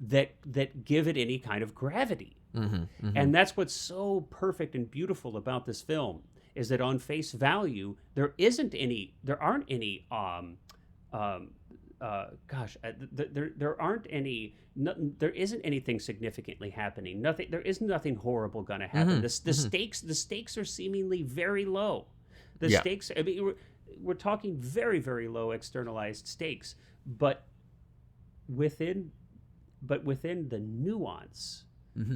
that give it any kind of gravity. And that's what's so perfect and beautiful about this film, is that on face value, there isn't any there isn't anything significantly happening. There is nothing horrible going to happen. The stakes are seemingly very low. The stakes, I mean, we're talking very, very low externalized stakes, but within the nuance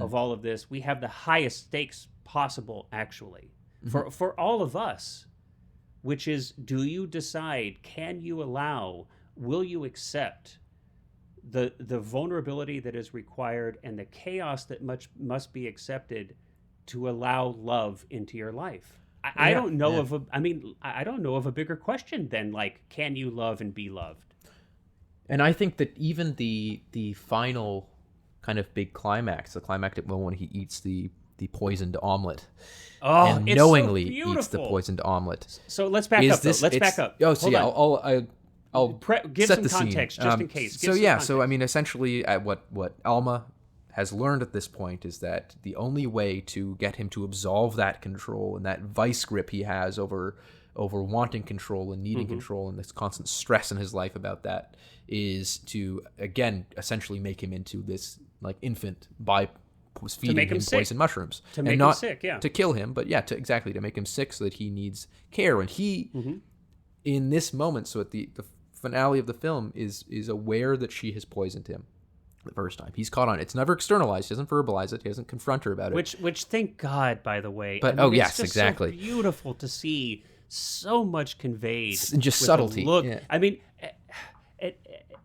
of all of this, we have the highest stakes possible, actually, for all of us, which is, do you decide, can you allow, will you accept the vulnerability that is required and the chaos that must be accepted to allow love into your life? I don't know I don't know of a bigger question than, like, can you love and be loved? And I think that even the final kind of big climax, the climactic moment when he eats the poisoned omelet, and knowingly eats the poisoned omelet. So let's back up. Let's back up. Oh, so I'll give set some the context scene. just in case. So I mean, essentially, what Alma has learned at this point is that the only way to get him to absolve that control and that vice grip he has over wanting control and needing control and this constant stress in his life about that is to, again, essentially make him into this like infant by feeding him poison mushrooms. To make him sick, yeah. To kill him, but yeah, to make him sick so that he needs care. And he, in this moment, so at the finale of the film, is aware that she has poisoned him the first time. He's caught on it. It's never externalized. He doesn't verbalize it. He doesn't confront her about it. Which thank God, by the way. But it's just exactly. So beautiful to see so much conveyed. Just subtlety. Look, yeah. I mean,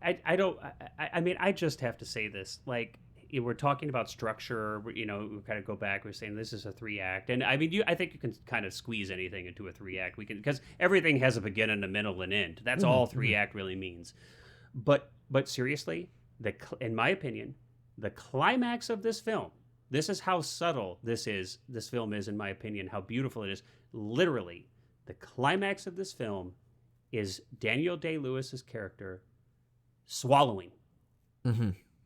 I don't. I mean, I just have to say this. Like, we're talking about structure. We kind of go back. We're saying this is a 3-act, and I mean, I think you can kind of squeeze anything into a 3-act. We can, because everything has a beginning, a middle, and end. That's all 3-act really means. But seriously, in my opinion, the climax of this film. This is how subtle this film is, in my opinion. How beautiful it is. Literally, the climax of this film is Daniel Day-Lewis's character swallowing.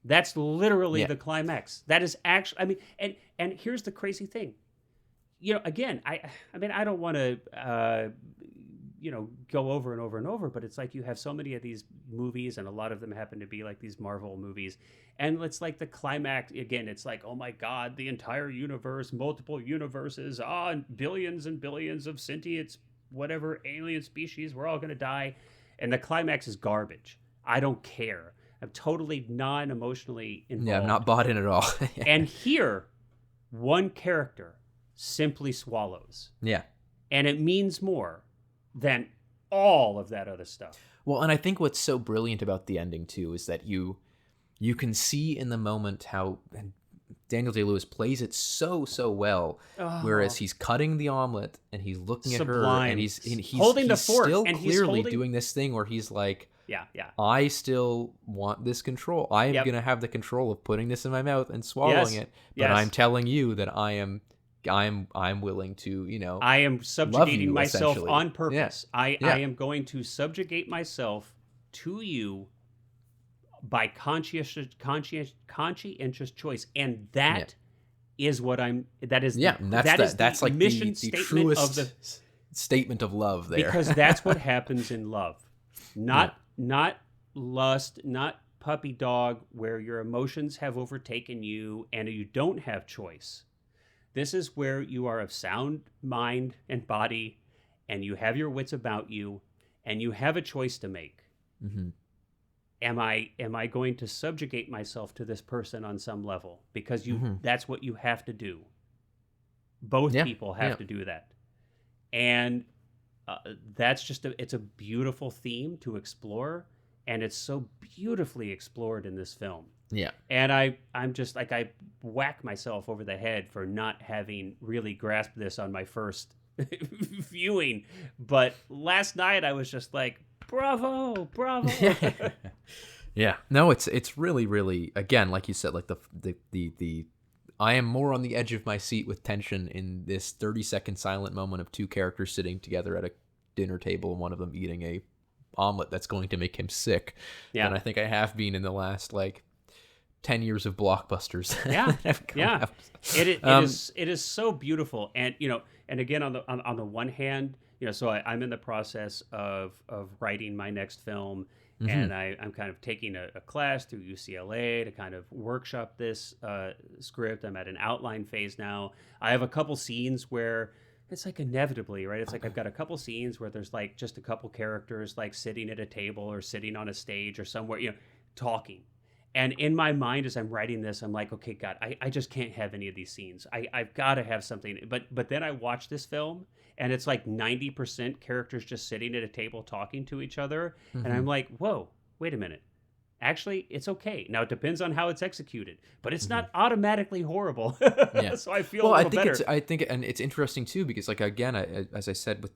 That's literally the climax. That is actually, I mean, and here's the crazy thing. Again, I mean, I don't want to, go over and over and over, but it's like you have so many of these movies, and a lot of them happen to be like these Marvel movies. And it's like the climax, again, it's like, oh my God, the entire universe, multiple universes, and billions and billions of sentient, whatever, alien species, we're all going to die. And the climax is garbage. I don't care. I'm totally non-emotionally involved. Yeah, I'm not bought in at all. And here, one character simply swallows. Yeah. And it means more than all of that other stuff. Well, and I think what's so brilliant about the ending, too, is that you you can see in the moment how Daniel Day-Lewis plays it so well. Whereas he's cutting the omelet and he's looking at her, and he's holding the fork, still and clearly doing this thing where he's like, yeah, I still want this control. I am going to have the control of putting this in my mouth and swallowing it. But I'm telling you that I'm willing to, I am subjugating myself on purpose. Yeah. I am going to subjugate myself to you by conscientious choice, and that is what I'm. That is that's like mission the statement truest of the statement of love there, because that's what happens in love, not lust, not puppy dog, where your emotions have overtaken you and you don't have choice. This is where you are of sound mind and body, and you have your wits about you, and you have a choice to make. Mm-hmm. Am I going to subjugate myself to this person on some level? Because that's what you have to do. Both people have to do that. And that's just it's a beautiful theme to explore, and it's so beautifully explored in this film. Yeah. And I'm just like, I whack myself over the head for not having really grasped this on my first viewing. But last night I was just like, bravo. Yeah. No, it's really, again, like you said, like the I am more on the edge of my seat with tension in this 30-second silent moment of two characters sitting together at a dinner table and one of them eating a omelet that's going to make him sick. Yeah. And I think I have been in the last 10 years of blockbusters. Yeah. It is so beautiful. And, and again, on the one hand, so I'm in the process of writing my next film. Mm-hmm. And I'm kind of taking a class through UCLA to kind of workshop this script. I'm at an outline phase now. I have a couple scenes where it's like inevitably, right? It's like I've got a couple scenes where there's just a couple characters sitting at a table or sitting on a stage or somewhere, talking. And in my mind, as I'm writing this, I'm like, okay, God, I just can't have any of these scenes. I've got to have something. But then I watch this film, and it's 90% characters just sitting at a table talking to each other. Mm-hmm. And I'm like, whoa, wait a minute. Actually, it's okay. Now, it depends on how it's executed, but it's not automatically horrible. Yeah. So I feel a little better. I think, and it's interesting too, because again, as I said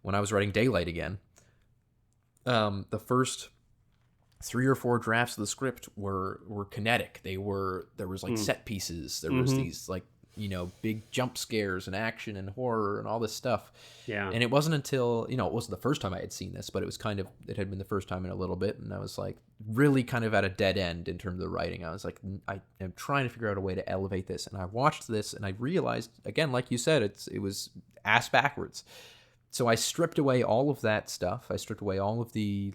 when I was writing Daylight again, the first 3 or 4 drafts of the script were kinetic. There was set pieces. There was these big jump scares and action and horror and all this stuff. Yeah. And it wasn't until, it wasn't the first time I had seen this, but it had been the first time in a little bit. And I was really kind of at a dead end in terms of the writing. I was I am trying to figure out a way to elevate this. And I watched this and I realized, again, like you said, it was ass backwards. So I stripped away all of that stuff. I stripped away all of the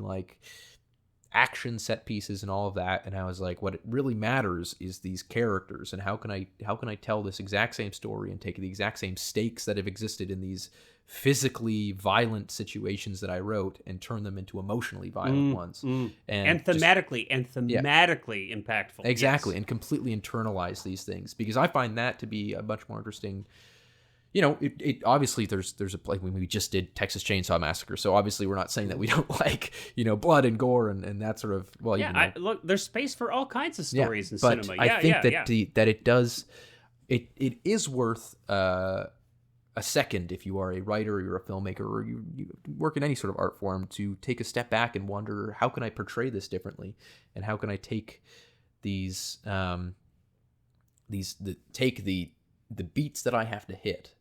action set pieces and all of that, and I was like, what it really matters is these characters, and how can I tell this exact same story and take the exact same stakes that have existed in these physically violent situations that I wrote and turn them into emotionally violent ones, and thematically impactful. Exactly. Yes. And completely internalize these things, because I find that to be a much more interesting. It obviously there's we just did Texas Chainsaw Massacre, so obviously we're not saying that we don't like blood and gore and that sort of look, there's space for all kinds of stories in but cinema. I think that it does it is worth a second if you are a writer or you're a filmmaker or you work in any sort of art form to take a step back and wonder, how can I portray this differently, and how can I take the beats that I have to hit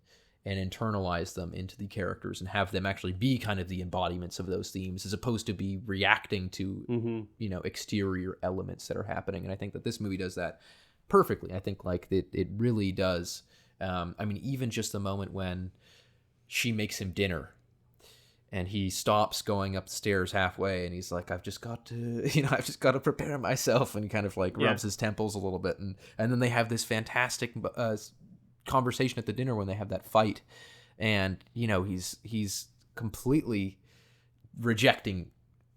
and internalize them into the characters and have them actually be kind of the embodiments of those themes, as opposed to be reacting to, exterior elements that are happening. And I think that this movie does that perfectly. I think it really does. Even just the moment when she makes him dinner and he stops going up the stairs halfway and he's like, I've just got to prepare myself, and he kind of rubs his temples a little bit. And then they have this fantastic conversation at the dinner when they have that fight, and he's completely rejecting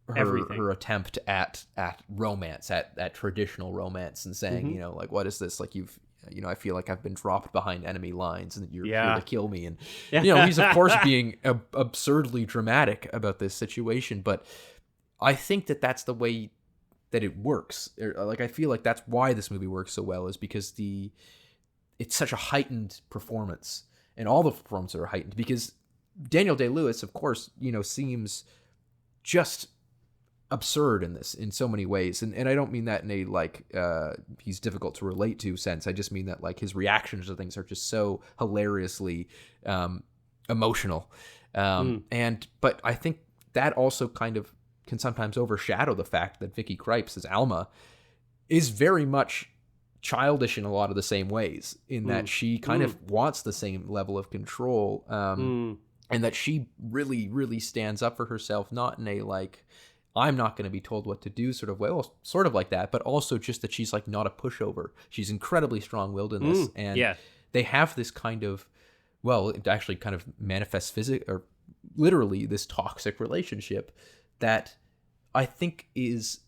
her attempt at romance, at traditional romance, and saying, what is this? I feel like I've been dropped behind enemy lines and you're here to kill me. And he's of course being absurdly dramatic about this situation, but I think that that's the way that it works. Like, I feel like that's why this movie works so well, is because it's such a heightened performance, and all the performances are heightened because Daniel Day-Lewis, of course, seems just absurd in this in so many ways, and I don't mean that in a like he's difficult to relate to sense. I just mean that like his reactions to things are just so hilariously emotional, but I think that also kind of can sometimes overshadow the fact that Vicky Krieps as Alma is very much childish in a lot of the same ways, in that she kind of wants the same level of control, and that she really, really stands up for herself, not in a like, I'm not going to be told what to do sort of way, well, sort of like that, but also just that she's like not a pushover. She's incredibly strong-willed in this, and they have this kind of, well, it actually kind of manifests or literally this toxic relationship that I think is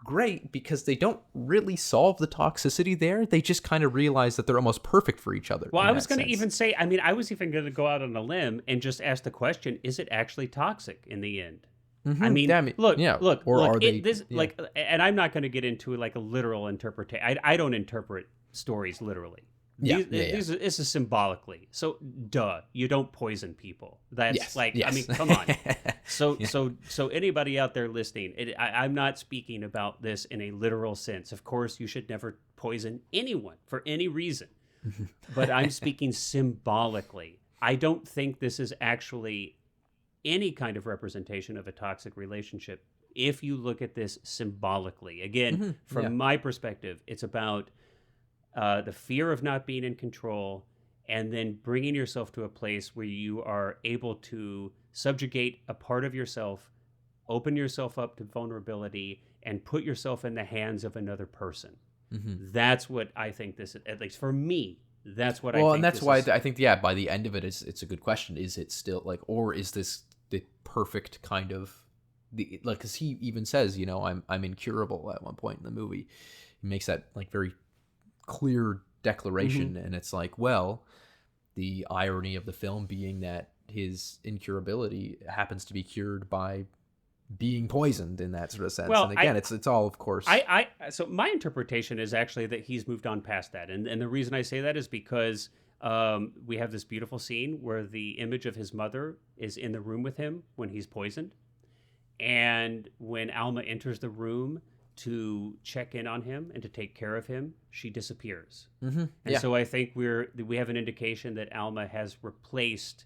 great because they don't really solve the toxicity there. They just kind of realize that they're almost perfect for each other. Well, I was going to even say, I was even going to go out on a limb and just ask the question, is it actually toxic in the end? Mm-hmm. I mean, look, or are they like, and I'm not going to get into like a literal interpretation. I don't interpret stories literally. This is symbolically. So, you don't poison people. That's I mean, come on. So anybody out there listening, I'm not speaking about this in a literal sense. Of course, you should never poison anyone for any reason. But I'm speaking symbolically. I don't think this is actually any kind of representation of a toxic relationship if you look at this symbolically. Again, from my perspective, it's about the fear of not being in control, and then bringing yourself to a place where you are able to subjugate a part of yourself, open yourself up to vulnerability, and put yourself in the hands of another person. That's what I think this is, at least for me. That's what I think. Well, and that's why I think, by the end of it, it's a good question. Is it still like, or is this the perfect kind of because he even says, I'm incurable at one point in the movie. He makes that like very clear declaration, and it's like, well, the irony of the film being that his incurability happens to be cured by being poisoned in that sort of sense. Well, and again, it's all, of course. So my interpretation is actually that he's moved on past that, and the reason I say that is because we have this beautiful scene where the image of his mother is in the room with him when he's poisoned, and when Alma enters the room to check in on him and to take care of him, she disappears. And so I think we have an indication that Alma has replaced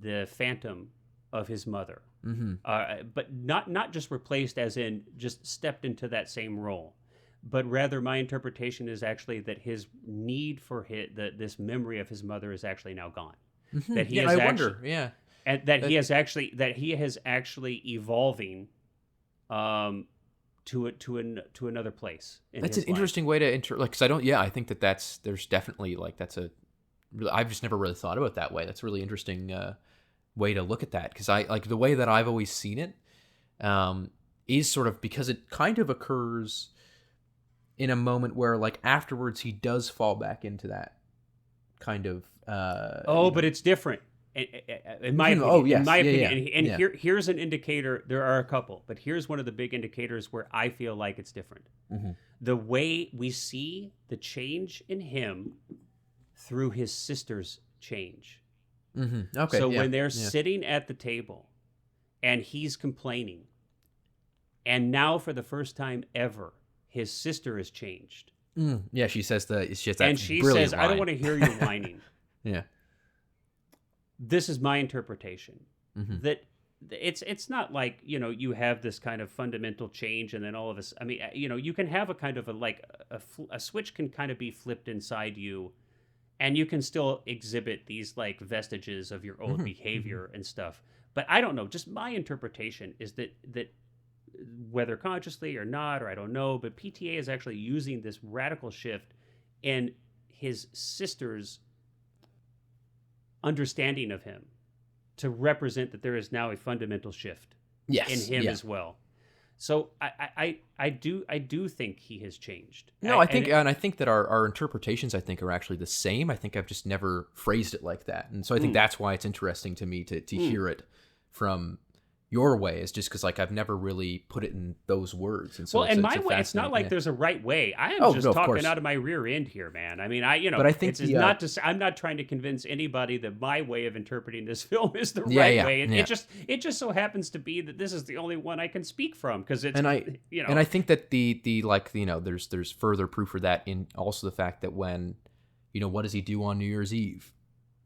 the phantom of his mother, but not just replaced as in just stepped into that same role, but rather my interpretation is actually that his need for this memory of his mother is actually now gone. That he and that he has actually evolving to another place. That's an interesting way to because I think there's definitely I've just never really thought about it that way. That's a really interesting way to look at that, because I like the way that I've always seen it is sort of because it kind of occurs in a moment where like afterwards he does fall back into that kind of but it's different. In my opinion, here's an indicator. There are a couple, but here's one of the big indicators where I feel like it's different. The way we see the change in him through his sister's change. Okay. So when they're sitting at the table and he's complaining, and now for the first time ever, his sister has changed. Yeah, she says she says, "I don't want to hear you whining." Yeah. This is my interpretation, that it's not like, you have this kind of fundamental change and then all of this. I mean, you can have a kind of a switch can kind of be flipped inside you, and you can still exhibit these like vestiges of your old behavior and stuff. But I don't know, just my interpretation is that whether consciously or not, or I don't know, but PTA is actually using this radical shift in his sister's understanding of him to represent that there is now a fundamental shift in him as well. So I do think he has changed. No, I think that our interpretations are actually the same. I think I've just never phrased it like that, and so I think that's why it's interesting to me to hear it from your way is just because like I've never really put it in those words. And so well, and my way, it's not like there's a right way. I am just talking out of my rear end here, man. I mean, but I think it's not to. I'm not trying to convince anybody that my way of interpreting this film is the right way. It just so happens to be that this is the only one I can speak from because it's. And I think that the like there's further proof for that in also the fact that when, what does he do on New Year's Eve?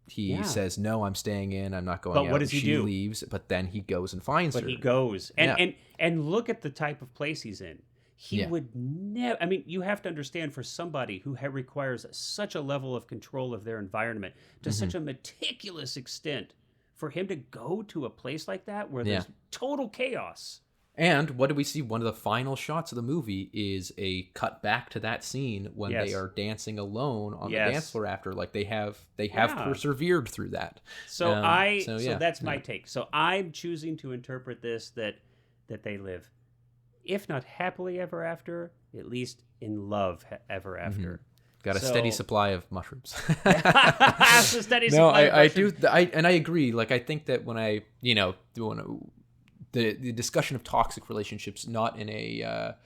He says, "No, I'm staying in. I'm not going out." But what does he do? She leaves, but then he goes and finds her. But he goes, and look at the type of place he's in. He would never. I mean, you have to understand, for somebody who requires such a level of control of their environment to such a meticulous extent, for him to go to a place like that where there's total chaos. And what do we see? One of the final shots of the movie is a cut back to that scene when they are dancing alone on the dance floor after, like they have persevered through that. So that's my take. So I'm choosing to interpret this that they live, if not happily ever after, at least in love ever after. Got a steady supply of mushrooms. I do. And I agree. Like I think that when I the discussion of toxic relationships, not in a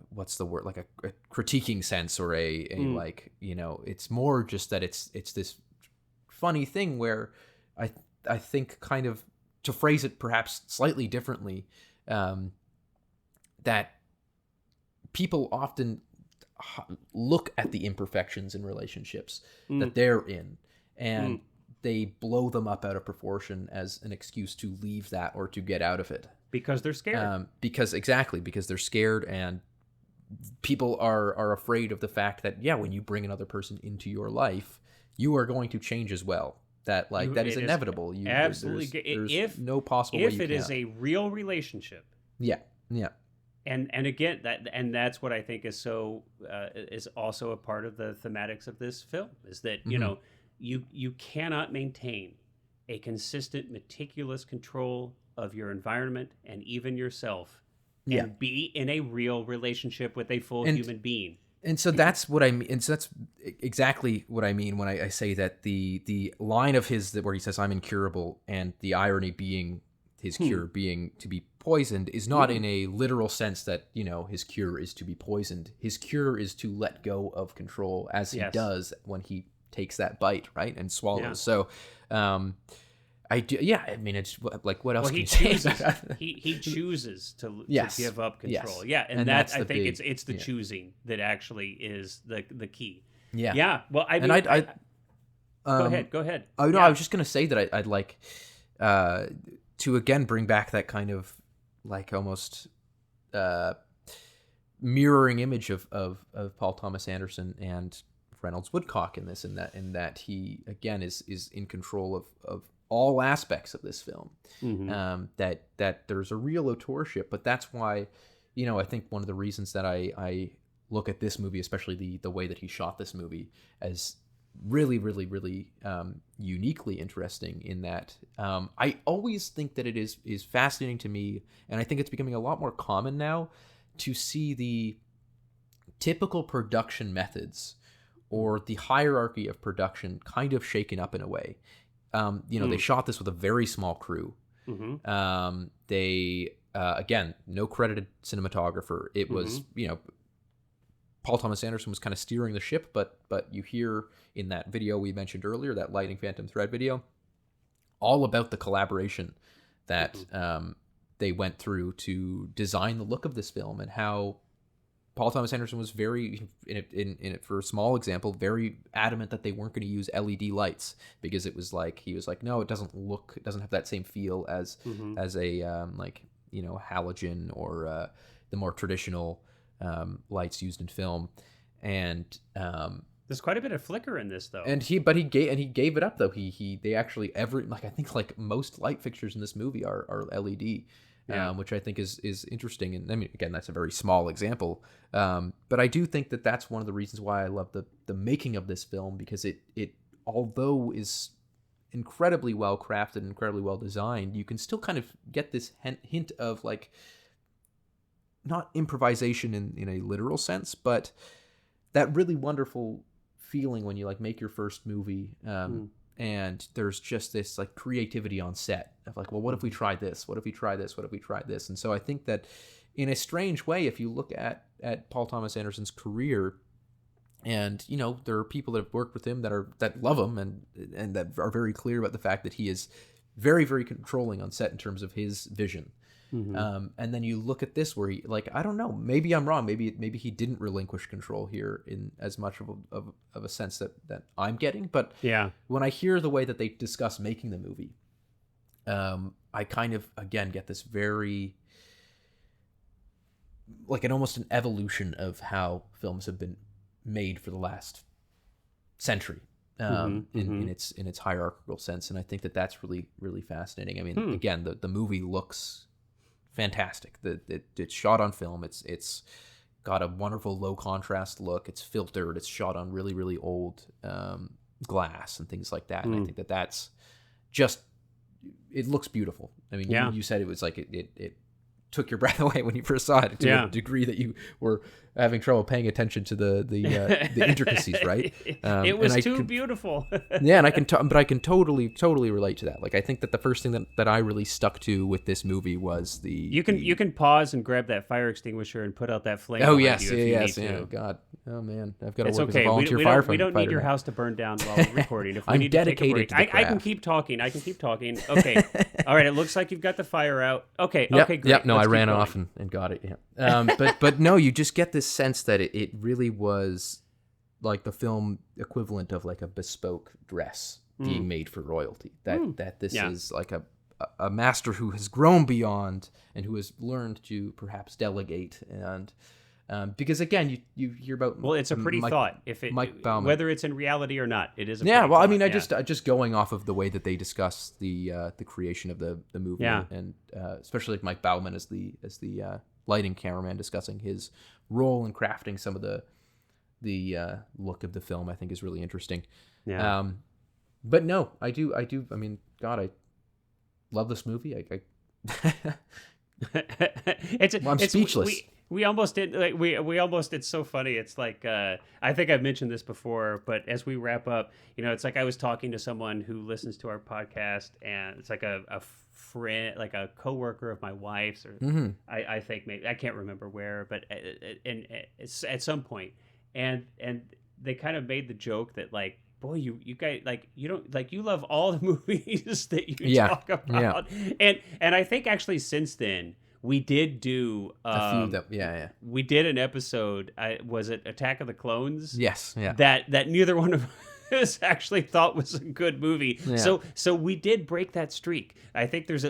what's the word, like a critiquing sense or like, it's more just that it's this funny thing where I think, kind of to phrase it perhaps slightly differently, that people often look at the imperfections in relationships that they're in, and they blow them up out of proportion as an excuse to leave that or to get out of it. Because they're scared. Because they're scared, and people are afraid of the fact that, when you bring another person into your life, you are going to change as well. That that is inevitable. Absolutely. There's no possible way you it is a real relationship. Yeah. And again, that's what I think is so is also a part of the thematics of this film, is that you cannot maintain a consistent, meticulous control of your environment and even yourself, and be in a real relationship with a full human being. And so that's what I mean. And so that's exactly what I mean when I say that the line of his where he says, "I'm incurable," and the irony being his cure being to be poisoned is not in a literal sense that, his cure is to be poisoned. His cure is to let go of control, as he does when he takes that bite, right, and swallows. So I do, I mean, it's like, what else can you say? he chooses to give up control. And that, I think it's the choosing that actually is the key. Well, I mean, go ahead. Oh no, I was just gonna say that I'd like to again bring back that kind of like almost mirroring image of Paul Thomas Anderson and Reynolds Woodcock in this, in that he again is in control of all aspects of this film. That there's a real auteurship, but that's why, I think one of the reasons that I look at this movie, especially the way that he shot this movie, as really, really, really uniquely interesting, in that I always think that it is fascinating to me, and I think it's becoming a lot more common now to see the typical production methods or the hierarchy of production kind of shaken up in a way. They shot this with a very small crew. They again, no credited cinematographer. It was, Paul Thomas Anderson was kind of steering the ship, but you hear in that video we mentioned earlier, that Lighting Phantom Thread video, all about the collaboration that they went through to design the look of this film, and how Paul Thomas Anderson was very, in it for a small example, very adamant that they weren't going to use LED lights, because it was like, he was like, no, it doesn't have that same feel as a halogen or the more traditional lights used in film. And there's quite a bit of flicker in this, though. And he gave it up, though. They actually I think most light fixtures in this movie are LED. Which I think is interesting. And I mean, again, that's a very small example. But I do think that that's one of the reasons why I love the making of this film, because it although is incredibly well crafted, incredibly well designed, you can still kind of get this hint of like, not improvisation in a literal sense, but that really wonderful feeling when you like make your first movie, and there's just this like creativity on set of like, well, what if we tried this? What if we tried this? What if we tried this? And so I think that in a strange way, if you look at Paul Thomas Anderson's career, and you know, there are people that have worked with him that love him and that are very clear about the fact that he is very, very controlling on set in terms of his vision. And then you look at this where he, like, I don't know, maybe I'm wrong. Maybe he didn't relinquish control here in as much of a sense that I'm getting. But yeah, when I hear the way that they discuss making the movie, I kind of, again, get this very, like almost an evolution of how films have been made for the last century. In its hierarchical sense, and I think that that's really, really fascinating. I mean, again, the movie looks fantastic. It's shot on film. It's got a wonderful low contrast look. It's filtered. It's shot on really, really old glass and things like that. And I think that that's just, it looks beautiful. I mean, you said it was like it took your breath away when you first saw it, to a degree that you were having trouble paying attention to the intricacies, right? It was too beautiful. Yeah, and I can totally relate to that. Like, I think that the first thing that I really stuck to with this movie was you can pause and grab that fire extinguisher and put out that flame. Oh yes, you if you need yeah. to. God, oh man, I've got to It's work okay. as a volunteer firefighter. We don't need your house to burn down while we're recording. If we I'm need to take a break, dedicated to the I can keep talking. Okay. All right. It looks like you've got the fire out. Okay. Yep, Okay. Great. Yep. No, Let's I ran keep off going. and got it. Yeah. But no, you just get this sense that it really was like the film equivalent of like a bespoke dress being made for royalty. That this is like a master who has grown beyond and who has learned to perhaps delegate, and because again you hear about, Well, it's a pretty thought. If it Mike Bauman. whether it's in reality or not, it is. A Yeah, pretty well, I thought, mean, yeah. I just going off of the way that they discuss the creation of the movie, and especially like Mike Bauman as the lighting cameraman discussing his role in crafting some of the look of the film, I think is really interesting. Yeah. But no, I do. I mean, God, I love this movie. I'm speechless. We almost did. Like, we almost. It's so funny. It's like I think I've mentioned this before, but as we wrap up, it's like I was talking to someone who listens to our podcast, and it's like a friend, like a coworker of my wife's, or I think maybe, I can't remember where, but it's at some point, and they kind of made the joke that like, boy, you guys, like, you don't, like, you love all the movies that you talk about, and I think actually since then. We did do a few we did an episode. Was it Attack of the Clones? Yes, yeah. That neither one of us actually thought was a good movie. Yeah. So we did break that streak. I think there's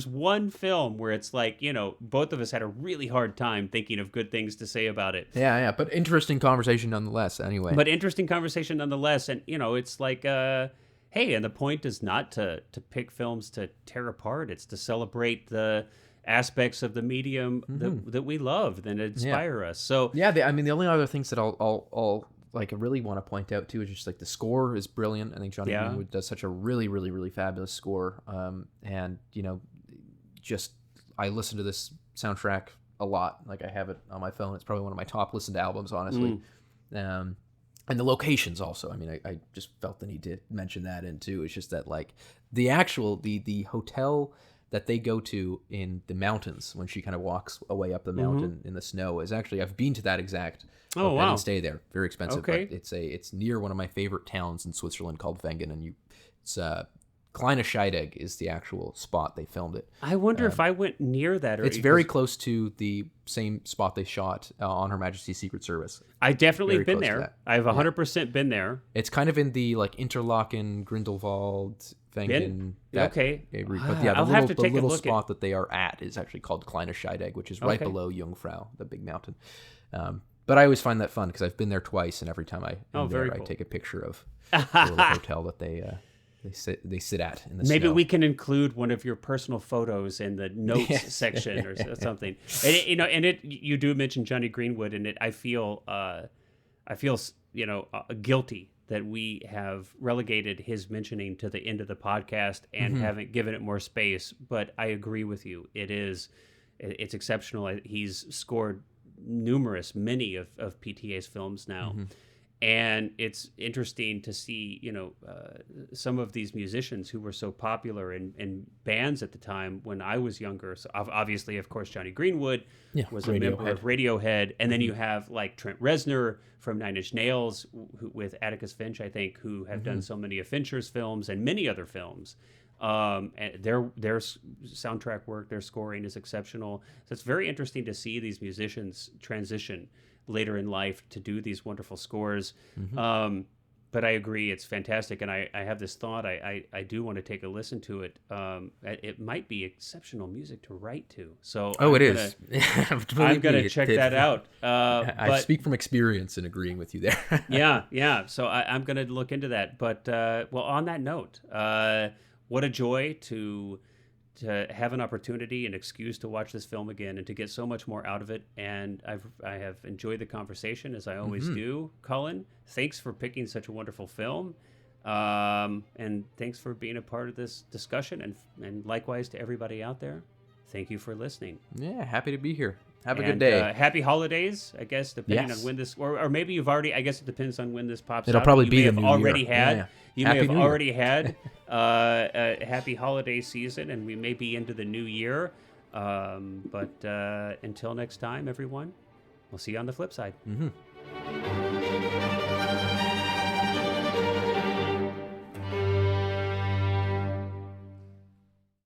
one film where it's like, both of us had a really hard time thinking of good things to say about it. Yeah. But interesting conversation nonetheless. Anyway. But interesting conversation nonetheless, and it's like hey, and the point is not to pick films to tear apart. It's to celebrate the aspects of the medium that we love, that inspire us. So I mean, the only other things that I'll like really want to point out too is just like the score is brilliant. I think Johnny Greenwood does such a really, really, really fabulous score. And just I listen to this soundtrack a lot. Like, I have it on my phone. It's probably one of my top listened albums, honestly. And the locations also. I mean, I just felt the need to mention that in too. It's just that like the actual the hotel that they go to in the mountains when she kind of walks away up the mountain in the snow is actually, I've been to that exact. Oh, wow. I didn't stay there. Very expensive. Okay. But it's near one of my favorite towns in Switzerland called Wengen, and it's Kleine Scheidegg is the actual spot they filmed it. I wonder if I went near that. It's very close to the same spot they shot on Her Majesty's Secret Service. I've definitely Very been close to there. that. I've 100% been there. It's kind of in the like Interlaken, Grindelwald, Wengen. Okay. But yeah, I'll have to take a little look spot that they are at is actually called Kleine Scheidegg, which is right below Jungfrau, the big mountain. But I always find that fun because I've been there twice, and every time I take a picture of the little hotel that they sit at in the Maybe snow. we can include one of your personal photos in the notes section or something. And you do mention Johnny Greenwood, and I feel guilty that we have relegated his mentioning to the end of the podcast and haven't given it more space. But I agree with you. It's exceptional. He's scored many of PTA's films now. And it's interesting to see, some of these musicians who were so popular in bands at the time when I was younger. So obviously, of course, Johnny Greenwood was a member of Radiohead. And then you have like Trent Reznor from Nine Inch Nails with Atticus Finch, I think, who have done so many of Fincher's films and many other films. And their soundtrack work, their scoring is exceptional. So it's very interesting to see these musicians transition later in life to do these wonderful scores. But I agree, it's fantastic. And I have this thought, I do want to take a listen to it. It might be exceptional music to write to. So I'm going to check that out. I speak from experience in agreeing with you there. yeah. So I'm going to look into that. But well, on that note, what a joy to have an opportunity, an excuse to watch this film again and to get so much more out of it. And I have enjoyed the conversation, as I always do. Cullen, thanks for picking such a wonderful film. And thanks for being a part of this discussion. And likewise to everybody out there, thank you for listening. Yeah, happy to be here. Have a good day. Happy holidays, I guess, depending on when this, or maybe you've already, I guess it depends on when this pops It'll out. probably be you the may new have already year. had. You Happy may have New Year. already had a happy holiday season, and we may be into the new year. But until next time, everyone, we'll see you on the flip side.